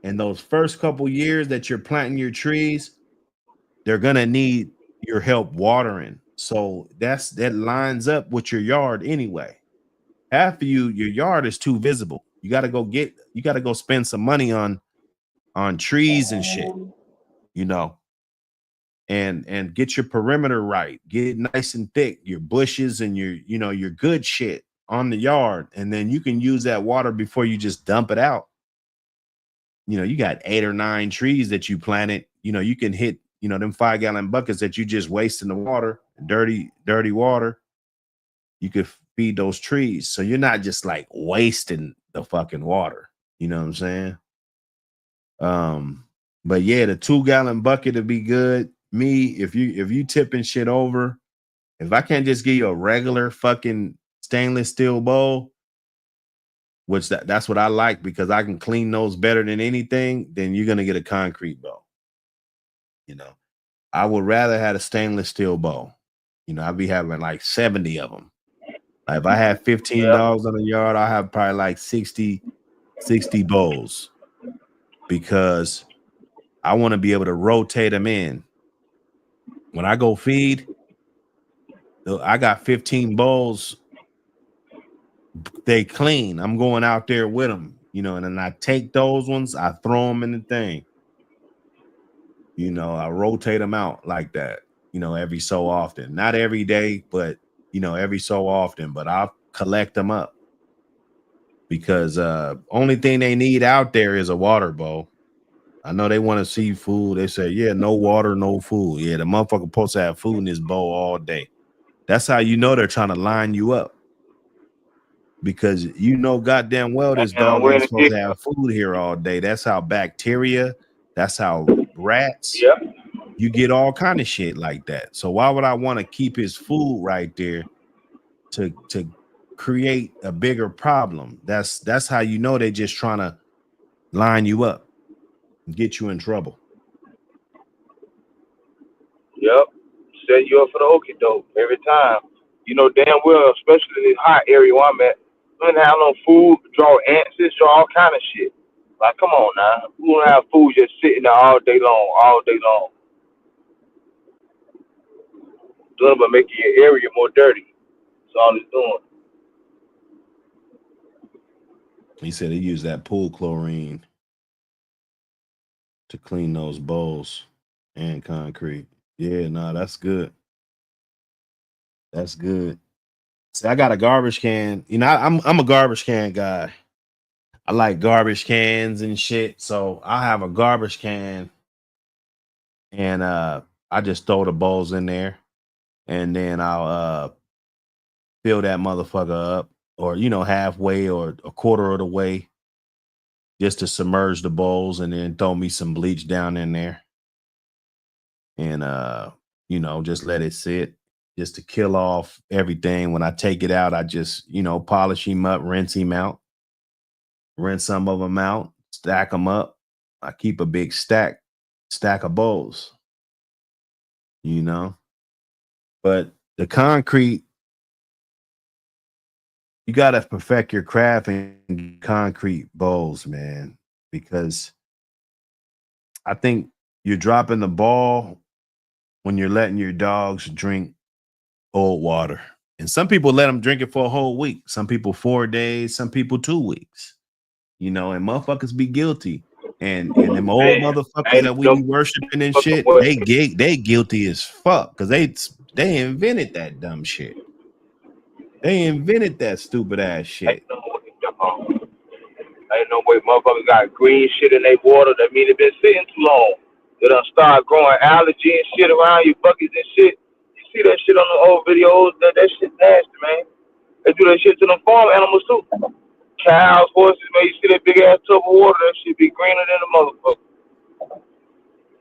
And those first couple years that you're planting your trees, they're gonna need your help watering. So that lines up with your yard anyway. Half of your yard is too visible. You gotta go spend some money on trees and shit, and get your perimeter right, get it nice and thick, your bushes and your good shit on the yard, and then you can use that water before you just dump it out. You got 8 or 9 trees that you planted, you can hit, them 5-gallon buckets that you just waste in the water, dirty water. You could feed those trees. So you're not just like wasting the fucking water. You know what I'm saying? But yeah, the 2-gallon bucket would be good. Me, if you tipping shit over, if I can't just give you a regular fucking stainless steel bowl, which that's what I like because I can clean those better than anything, then you're gonna get a concrete bowl. I would rather have a stainless steel bowl. I'd be having like 70 of them. Like if I had 15 dogs on the yard, I have probably like 60 bowls because I want to be able to rotate them in. When I go feed, I got 15 bowls. They clean. I'm going out there with them, and then I take those ones, I throw them in the thing. I rotate them out like that, every so often. Not every day, but, every so often. But I'll collect them up because only thing they need out there is a water bowl. I know they want to see food. They say, yeah, no water, no food. Yeah, the motherfucker supposed to have food in his bowl all day. That's how they're trying to line you up. Because goddamn well this dog ain't supposed to have food here all day. That's how bacteria, that's how rats, you get all kind of shit like that. So why would I want to keep his food right there to create a bigger problem? That's how they're just trying to line you up and get you in trouble. Yep. Set you up for the okie doke every time. Damn well, especially in this hot area where I'm at, we don't have no food, draw ants, draw all kind of shit. Like, come on now. We don't have food just sitting there all day long. Doing but making your area more dirty. That's all it's doing. He said he used that pool chlorine to clean those bowls and concrete. Yeah, no, that's good. That's good. See, I got a garbage can. I'm a garbage can guy. I like garbage cans and shit. So I have a garbage can and I just throw the bowls in there and then I'll fill that motherfucker up or halfway or a quarter of the way just to submerge the bowls and then throw me some bleach down in there and just let it sit. just to kill off everything. When I take it out, I just, polish him up, rinse him out, rinse some of them out, stack them up. I keep a big stack of bowls, But the concrete, you got to perfect your craft in concrete bowls, man, because I think you're dropping the ball when you're letting your dogs drink old water. And some people let them drink it for a whole week. Some people 4 days, some people 2 weeks, and motherfuckers be guilty. And them old motherfuckers that we be worshiping and shit, they guilty as fuck because they invented that dumb shit. They invented that stupid ass shit. Ain't no way motherfuckers got green shit in their water. That mean it been sitting too long. They done start growing allergy and shit around your buckets and shit. You see that shit on the old videos? That shit nasty, man. They do that shit to them farm animals too. Cows, horses, man. You see that big ass tub of water? That shit be greener than the motherfucker.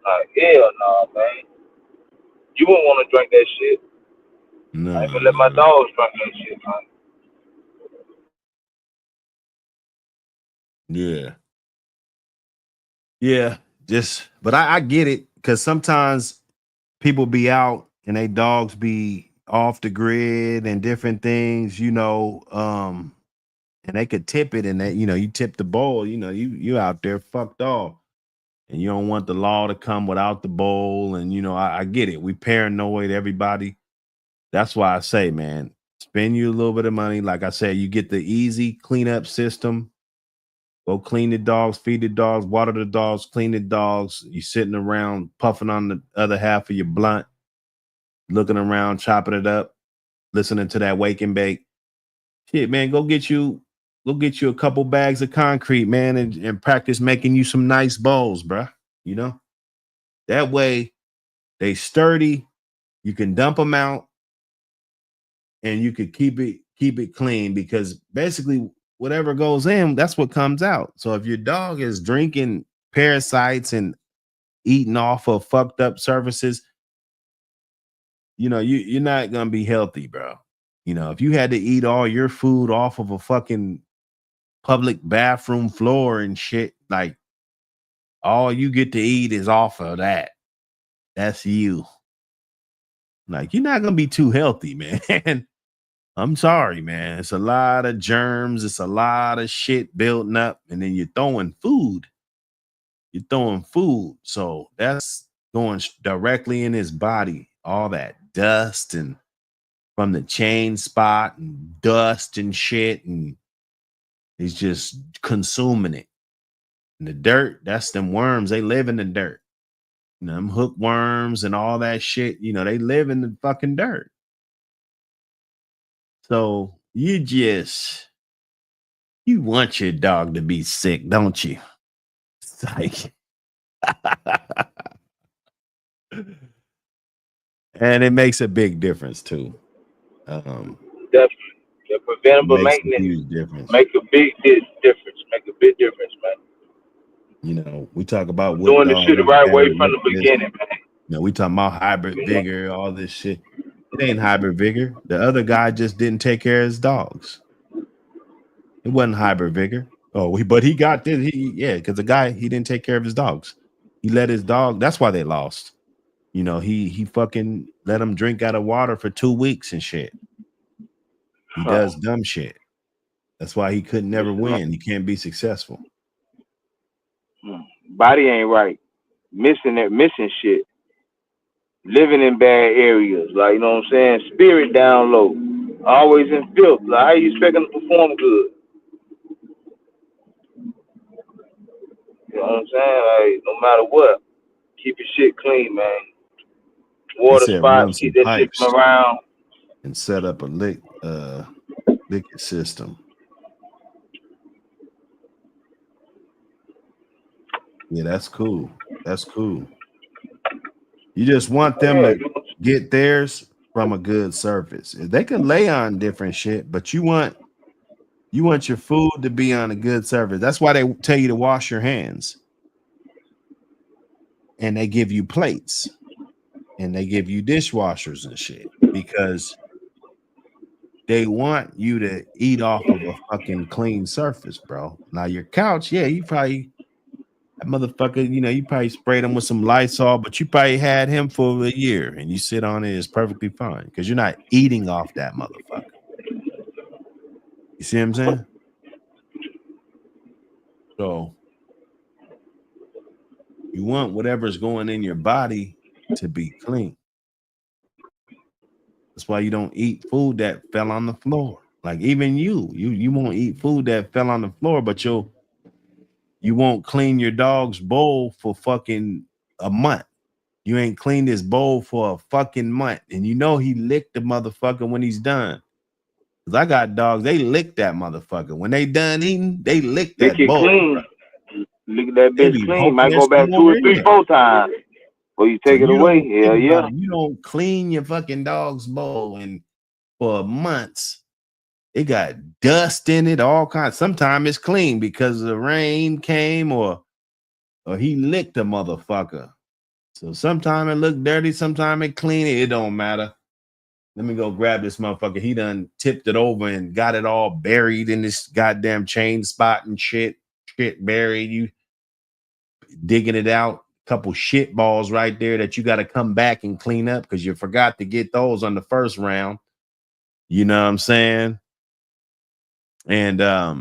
Like, hell no, man. You wouldn't want to drink that shit. No. I ain't gonna let my dogs drink that shit, man. Yeah, but I get it because sometimes people be out and they dogs be off the grid and different things, and they could tip it and that, you tip the bowl, you out there fucked off and you don't want the law to come without the bowl. And, I get it. We paranoid, everybody. That's why I say, man, spend you a little bit of money. Like I said, you get the easy cleanup system. Go clean the dogs, feed the dogs, water the dogs, clean the dogs. You sitting around puffing on the other half of your blunt, looking around, chopping it up, listening to that wake and bake. Shit, man, go get you a couple bags of concrete, man, and practice making you some nice bowls, bruh. That way they sturdy. You can dump them out and you could keep it clean because basically whatever goes in, that's what comes out. So if your dog is drinking parasites and eating off of fucked up surfaces, you're not gonna be healthy, bro. If you had to eat all your food off of a fucking public bathroom floor and shit, like all you get to eat is off of that. That's you. Like, you're not gonna be too healthy, man. I'm sorry, man. It's a lot of germs. It's a lot of shit building up. And then you're throwing food. So that's going directly in his body. All that dust and from the chain spot and dust and shit. And he's just consuming it. And the dirt, that's them worms. They live in the dirt. Them hookworms and all that shit. They live in the fucking dirt. So you want your dog to be sick, don't you? It's like, and it makes a big difference too. Definitely, the preventable maintenance make a big difference. Make a big difference, man. We talk about doing the shit the right way from the beginning, man. We talking about hybrid vigor, all this shit. It ain't hybrid vigor. The other guy just didn't take care of his dogs. It wasn't hybrid vigor. But he got this. Because the guy, he didn't take care of his dogs. He let his dog. That's why they lost. He fucking let him drink out of water for 2 weeks and shit. He does dumb shit. That's why he couldn't never win. He can't be successful. Body ain't right. Missing shit. Living in bad areas, like, you know what I'm saying? Spirit down low. Always in filth. Like, how you expect them to perform good? You know what I'm saying? Like, no matter what, keep your shit clean, man. Water spots, keep that shit from around. And set up a liquor system. Yeah, that's cool. You just want them to get theirs from a good surface. They can lay on different shit, but you want your food to be on a good surface. That's why they tell you to wash your hands. And they give you plates. and they give you dishwashers and shit because they want you to eat off of a fucking clean surface, bro. Now your couch, yeah, you probably that motherfucker, you know, you probably sprayed him with some Lysol, but you probably had him for a year and you sit on it, it's perfectly fine because you're not eating off that motherfucker. You see what I'm saying? So you want whatever's going in your body to be clean. That's why you don't eat food that fell on the floor. Like even you won't eat food that fell on the floor, but you won't clean your dog's bowl for fucking a month. You ain't cleaned his bowl for a fucking month, and you know he licked the motherfucker when he's done. Cause I got dogs, they lick that motherfucker when they done eating. They lick that Lick it bowl. clean. Bro. Lick that They bitch be clean. Might go hoping back there's 2 more or in 3, there. 4 times. Or you take it away. Yeah, yeah. You don't clean your fucking dog's bowl and for months. It got dust in it, all kinds. Sometimes it's clean because the rain came or he licked a motherfucker. So sometimes it look dirty, sometimes it clean. It don't matter. Let me go grab this motherfucker. He done tipped it over and got it all buried in this goddamn chain spot and shit. Shit buried. You digging it out. Couple shit balls right there that you got to come back and clean up because you forgot to get those on the first round. You know what I'm saying? And yeah,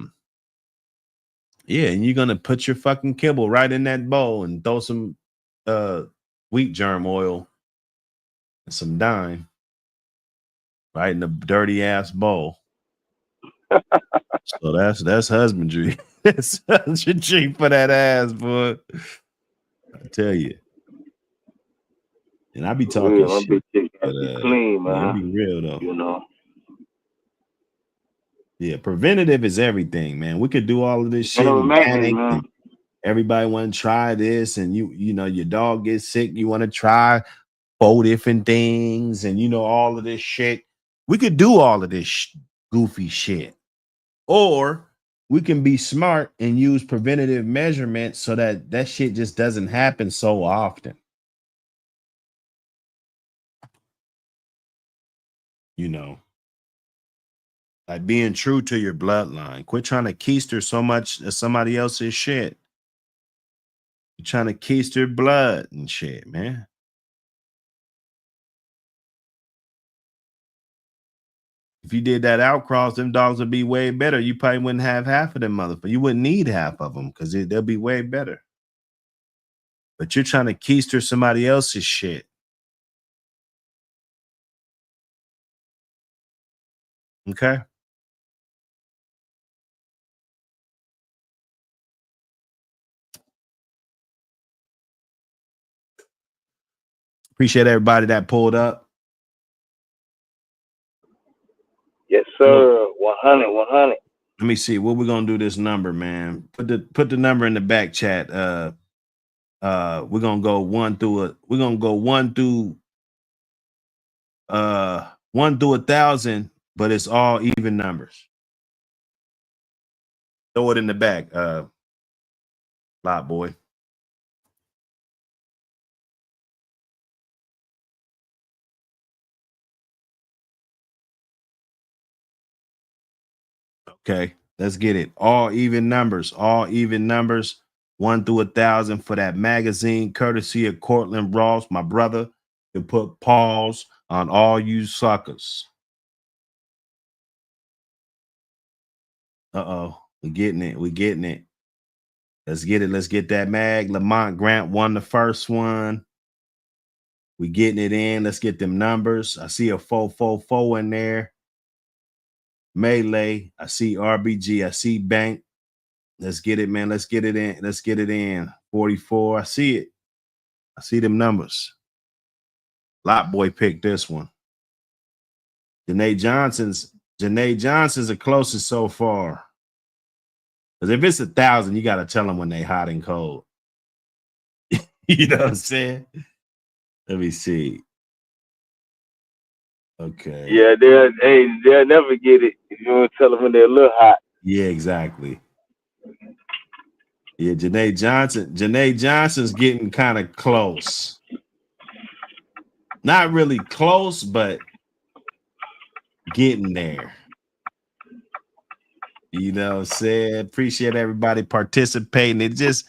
and you're gonna put your fucking kibble right in that bowl and throw some wheat germ oil and some dime right in the dirty ass bowl. So that's husbandry. That's husbandry for that ass, boy. I tell you. And I be talking Real, shit. But, be clean, man. Yeah, be real though. You know. Yeah, preventative is everything, man. We could do all of this shit and panic, and everybody want to try this, and you know your dog gets sick, you want to try 4 different things, and you know all of this shit. We could do all of this goofy shit, or we can be smart and use preventative measurements so that shit just doesn't happen so often. You know, like being true to your bloodline. Quit trying to keister so much of somebody else's shit. You're trying to keister blood and shit, man. If you did that outcross, them dogs would be way better. You probably wouldn't have half of them motherfuckers. You wouldn't need half of them because they'll be way better. But you're trying to keister somebody else's shit. Okay? Appreciate everybody that pulled up. Yes, sir. 100, 100. Let me see what we're gonna do. This number, man. Put the number in the back chat. We're gonna go 1 through 1,000, but it's all even numbers. Throw it in the back, lot boy. Okay, let's get it. All even numbers. 1 through 1,000 for that magazine, courtesy of Cortland Ross, my brother, to put pause on all you suckers. Uh-oh, we're getting it. Let's get it. Let's get that mag. Lamont Grant won the first one. We getting it in. Let's get them numbers. I see a 444 in there. Melee. I see RBG. I see Bank. Let's get it, man. Let's get it in. Let's get it in. 44. I see it. I see them numbers. Lot boy picked this one. Janae Johnson's the closest so far. Because if it's 1,000, you got to tell them when they hot and cold. You know what I'm saying? Let me see. Okay. Yeah, they'll never get it if you don't tell them when they're a little hot. Yeah, exactly. Yeah, Janae Johnson's getting kind of close. Not really close, but getting there. You know what I'm saying? Appreciate everybody participating. It just,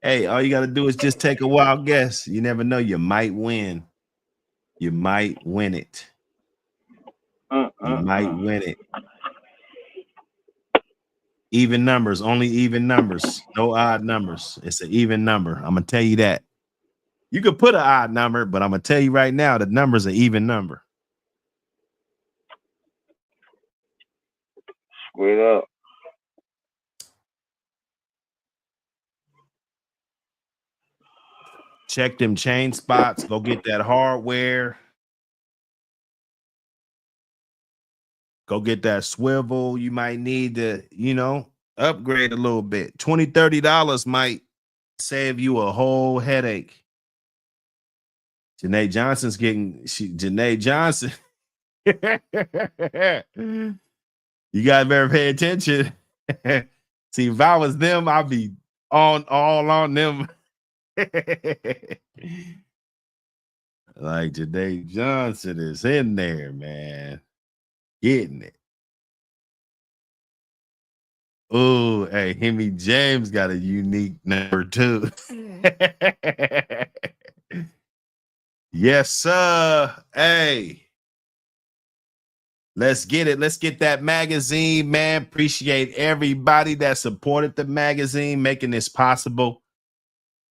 hey, all you got to do is just take a wild guess. You never know. You might win. You might win it. You might win it. Even numbers, only even numbers. No odd numbers. It's an even number. I'm going to tell you that. You could put an odd number, but I'm going to tell you right now, the number's an even number. Straight up. Check them chain spots. Go get that hardware. Go get that swivel. You might need to, you know, upgrade a little bit. $20, $30 might save you a whole headache. Janae Johnson's getting, Janae Johnson. You guys better pay attention. See, if I was them, I'd be all on them. Like Janae Johnson is in there, man. Getting it. Oh, hey, Hemi James got a unique number too. Yes, sir. Hey, let's get it. Let's get that magazine, man. Appreciate everybody that supported the magazine, making this possible.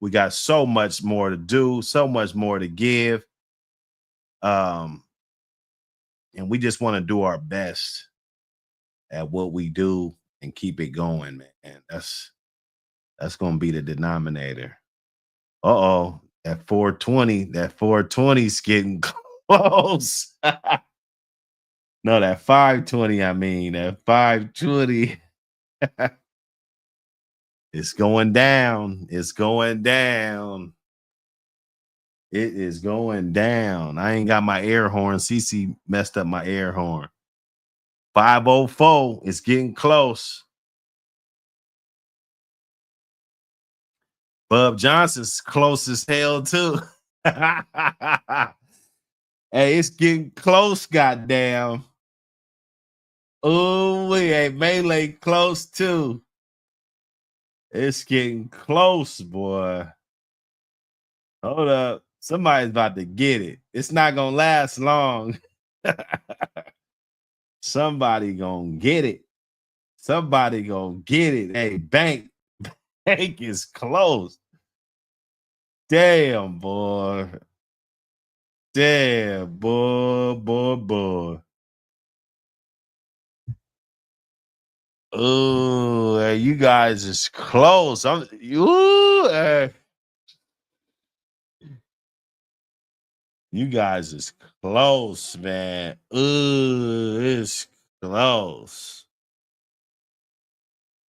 We got so much more to do, so much more to give. And we just want to do our best at what we do and keep it going, man. That's gonna be the denominator. Uh-oh, that 420 is getting close. No, that 520, I mean, that 520. It's going down. It's going down. It is going down. I ain't got my air horn. CC messed up my air horn. 504. It's getting close. Bub Johnson's close as hell, too. Hey, it's getting close, goddamn. Oh, we ain't Melee close, too. It's getting close, boy. Hold up. Somebody's about to get it. It's not going to last long. Somebody going to get it. Somebody going to get it. Hey, Bank is close. Damn, boy. Damn, boy. Oh, hey, you guys is close. You guys is close, man. It's close.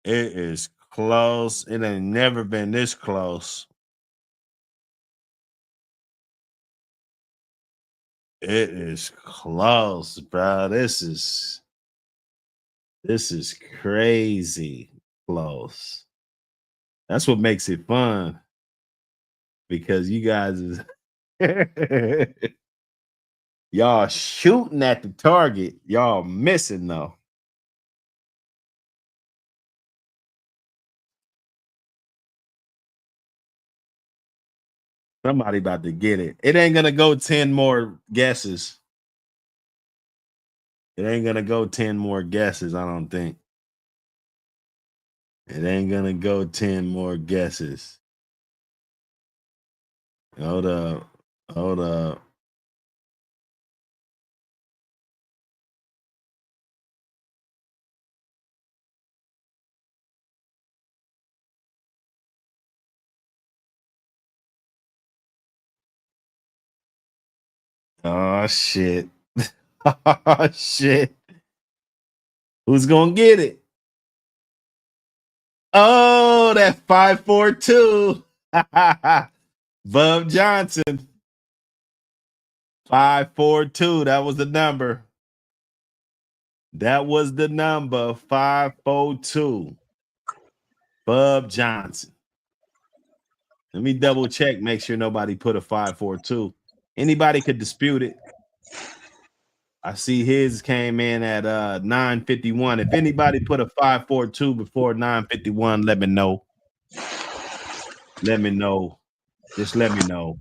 It is close. It ain't never been this close. It is close, bro. This is crazy close. That's what makes it fun. Because you guys is y'all shooting at the target. Y'all missing though. Somebody about to get it. It ain't gonna go 10 more guesses. It ain't gonna go 10 more guesses, I don't think. It ain't gonna go 10 more guesses. Hold up. Hold up. Oh shit. Oh shit. Who's gonna get it? Oh, that 542. Bub Johnson. 542. That was the number. That was the number. 542. Bub Johnson. Let me double check, make sure nobody put a 542. Anybody could dispute it. I see his came in at 951. If anybody put a 542 before 951, let me know. Let me know. Just let me know.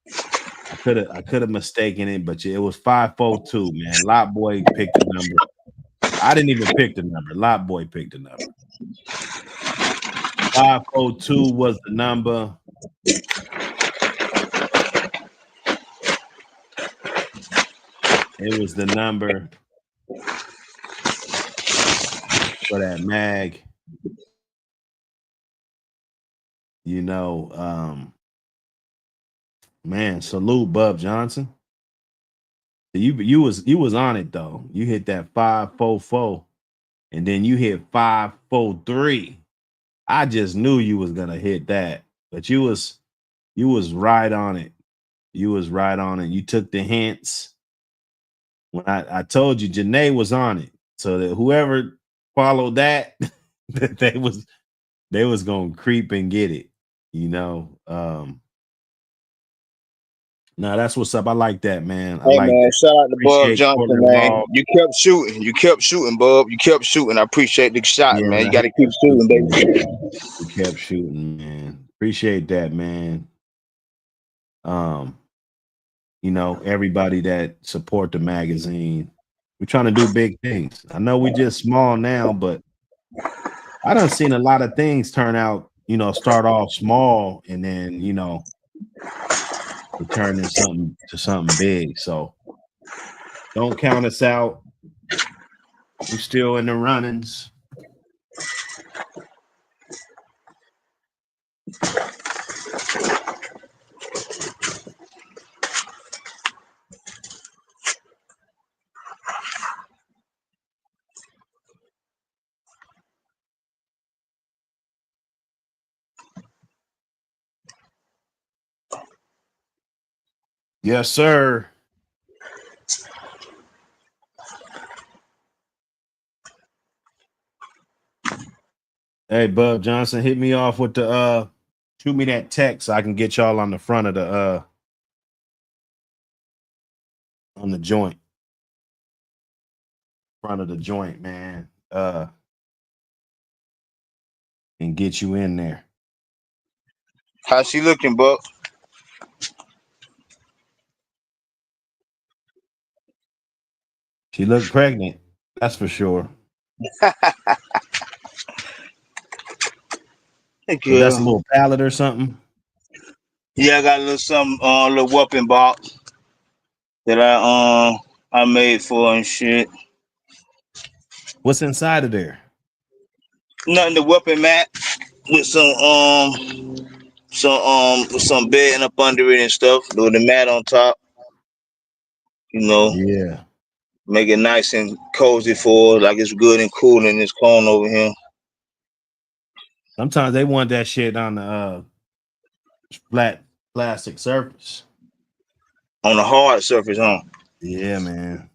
I could have mistaken it, but it was 542, man. Lot Boy picked the number. I didn't even pick the number. Lot Boy picked the number. 542 was the number. It was the number for that mag. You know, man, salute Bub Johnson. You was on it though. You hit that 544, and then you hit 543. I just knew you was gonna hit that, but you was right on it. You was right on it. You took the hints. When I told you Janae was on it, so that whoever followed that, that they was gonna creep and get it, you know. No, that's what's up. I like that, man. I Hey like man, that. shout out to Bub Appreciate Johnson, Portland man. Law. You kept shooting, Bub. You kept shooting. I appreciate the shot, Yeah, man. You man. gotta keep shooting, baby. We kept shooting, man. Appreciate that, man. You know, everybody that support the magazine. We're trying to do big things. I know we just small now, but I done seen a lot of things turn out, you know, start off small and then, you know, it turned into something big. So don't count us out. We're still in the runnings. Yes, sir. Hey, Bub Johnson, hit me off with the shoot me that text so I can get y'all on the front of the on the joint. Front of the joint, man. And get you in there. How's she looking, Bub? She looked pregnant, that's for sure. Hey, So that's a girl. little pallet or something. Yeah, I got a little something, little whooping box that I made for her and shit. What's inside of there? Nothing to whooping mat with some bedding up under it and stuff. With the mat on top, you know, Yeah. make it nice and cozy for her, like it's good and cool in this corner over here. Sometimes they want that shit on the flat plastic surface. On a hard surface, huh? Yeah, man.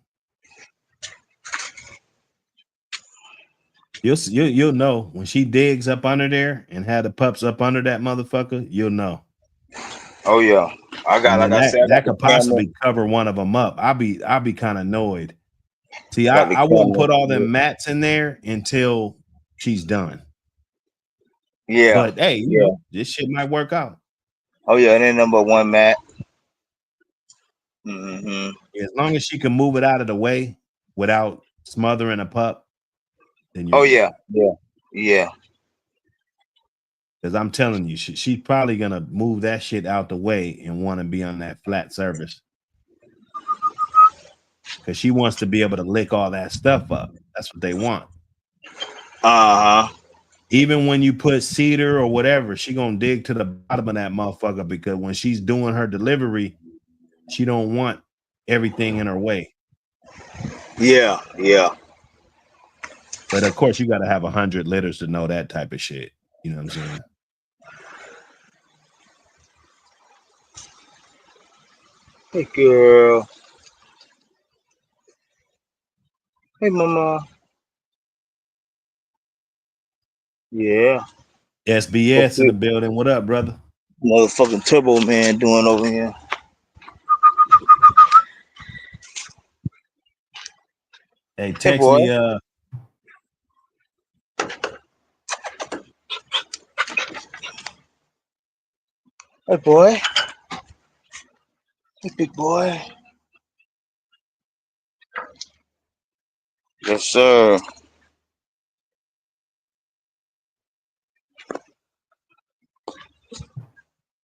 You'll know when she digs up under there and had the pups up under that motherfucker. You'll know. Oh yeah, I got, And like I said, I got that the could possibly cover one of them up. I'll be kind of annoyed. See, I wouldn't put all them mats in there until she's done. Yeah, But hey, you yeah. know, this shit might work out. Oh yeah, and then number one mat. Mm-hmm. As long as she can move it out of the way without smothering a pup, then you're Oh good. yeah. Because I'm telling you, she's probably gonna move that shit out the way and want to be on that flat surface. Because she wants to be able to lick all that stuff up. That's what they want. Uh-huh. Even when you put cedar or whatever, she gonna dig to the bottom of that motherfucker because when she's doing her delivery, she don't want everything in her way. Yeah. But of course, you got to have 100 litters to know that type of shit. You know what I'm saying? Hey girl. Hey mama. Yeah. SBS in the building. What up, brother? Motherfucking Turbo Man doing over here. Hey, Hey, text boy. me. Hey, boy. Hey, big boy. Yes, sir.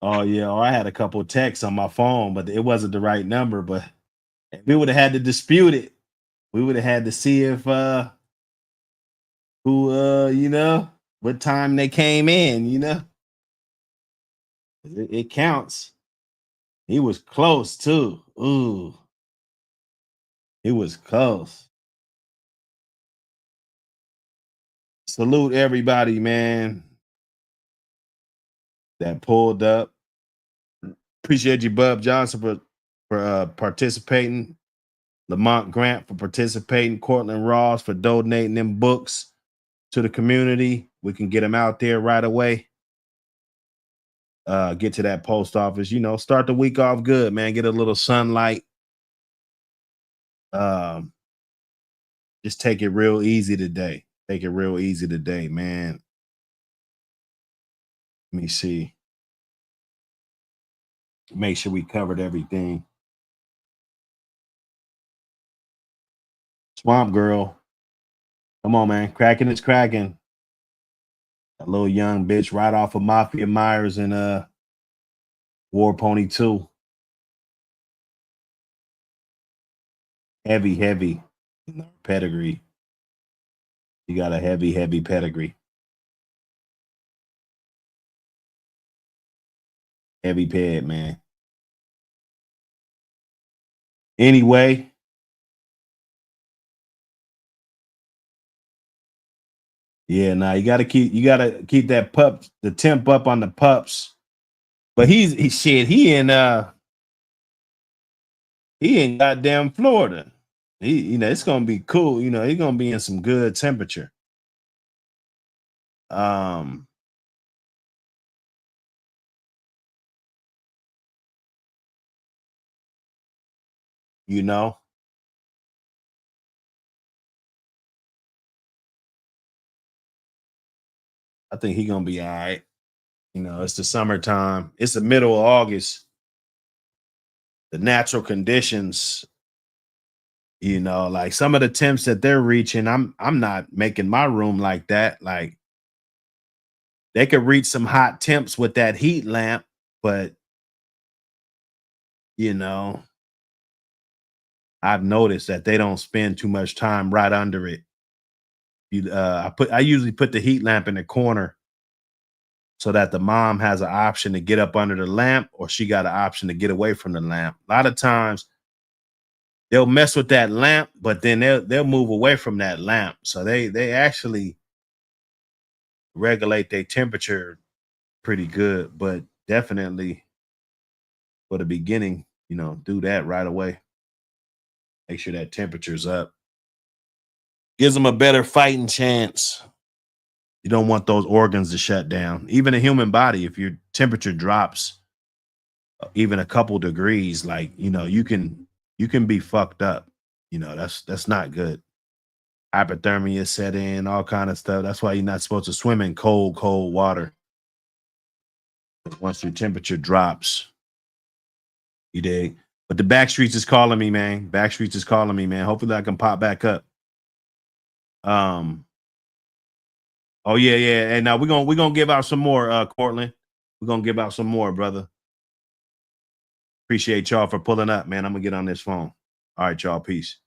Oh yeah, I had a couple of texts on my phone, but it wasn't the right number. But we would have had to dispute it. We would have had to see if what time they came in. It counts. He was close too. Ooh, he was close. Salute everybody, man, that pulled up. Appreciate you, Bub Johnson, for participating. Lamont Grant for participating. Cortland Ross for donating them books to the community. We can get them out there right away. Get to that post office. Start the week off good, man. Get a little sunlight. Just take it real easy today. Take it real easy today, man. Let me see. Make sure we covered everything. Swamp Girl. Come on, man. Cracking is cracking. A little young bitch right off of Mafia Myers and War Pony 2. Heavy pedigree. You got a heavy pedigree. Heavy ped, man. Anyway. Yeah, now you gotta keep that the temp up on the pups. But he in goddamn Florida. It's gonna be cool. He's gonna be in some good temperature. I think he's gonna be all right. It's the summertime. It's the middle of August. The natural conditions, like some of the temps that they're reaching, I'm not making my room like that. Like they could reach some hot temps with that heat lamp, but I've noticed that they don't spend too much time right under it. I usually put the heat lamp in the corner so that the mom has an option to get up under the lamp, or she got an option to get away from the lamp. A lot of times they'll mess with that lamp, but then they'll move away from that lamp. So they actually regulate their temperature pretty good, but definitely for the beginning, do that right away. Make sure that temperature's up. Gives them a better fighting chance. You don't want those organs to shut down. Even a human body, if your temperature drops even a couple degrees, like, you can be fucked up. That's not good. Hypothermia set in, all kind of stuff. That's why you're not supposed to swim in cold water. Once your temperature drops, you dig. But the Backstreets is calling me, man. Backstreets is calling me, man. Hopefully I can pop back up. Oh yeah. And now we're gonna give out some more, Cortland. We're gonna give out some more, brother. Appreciate y'all for pulling up, man. I'm gonna get on this phone. All right, y'all. Peace.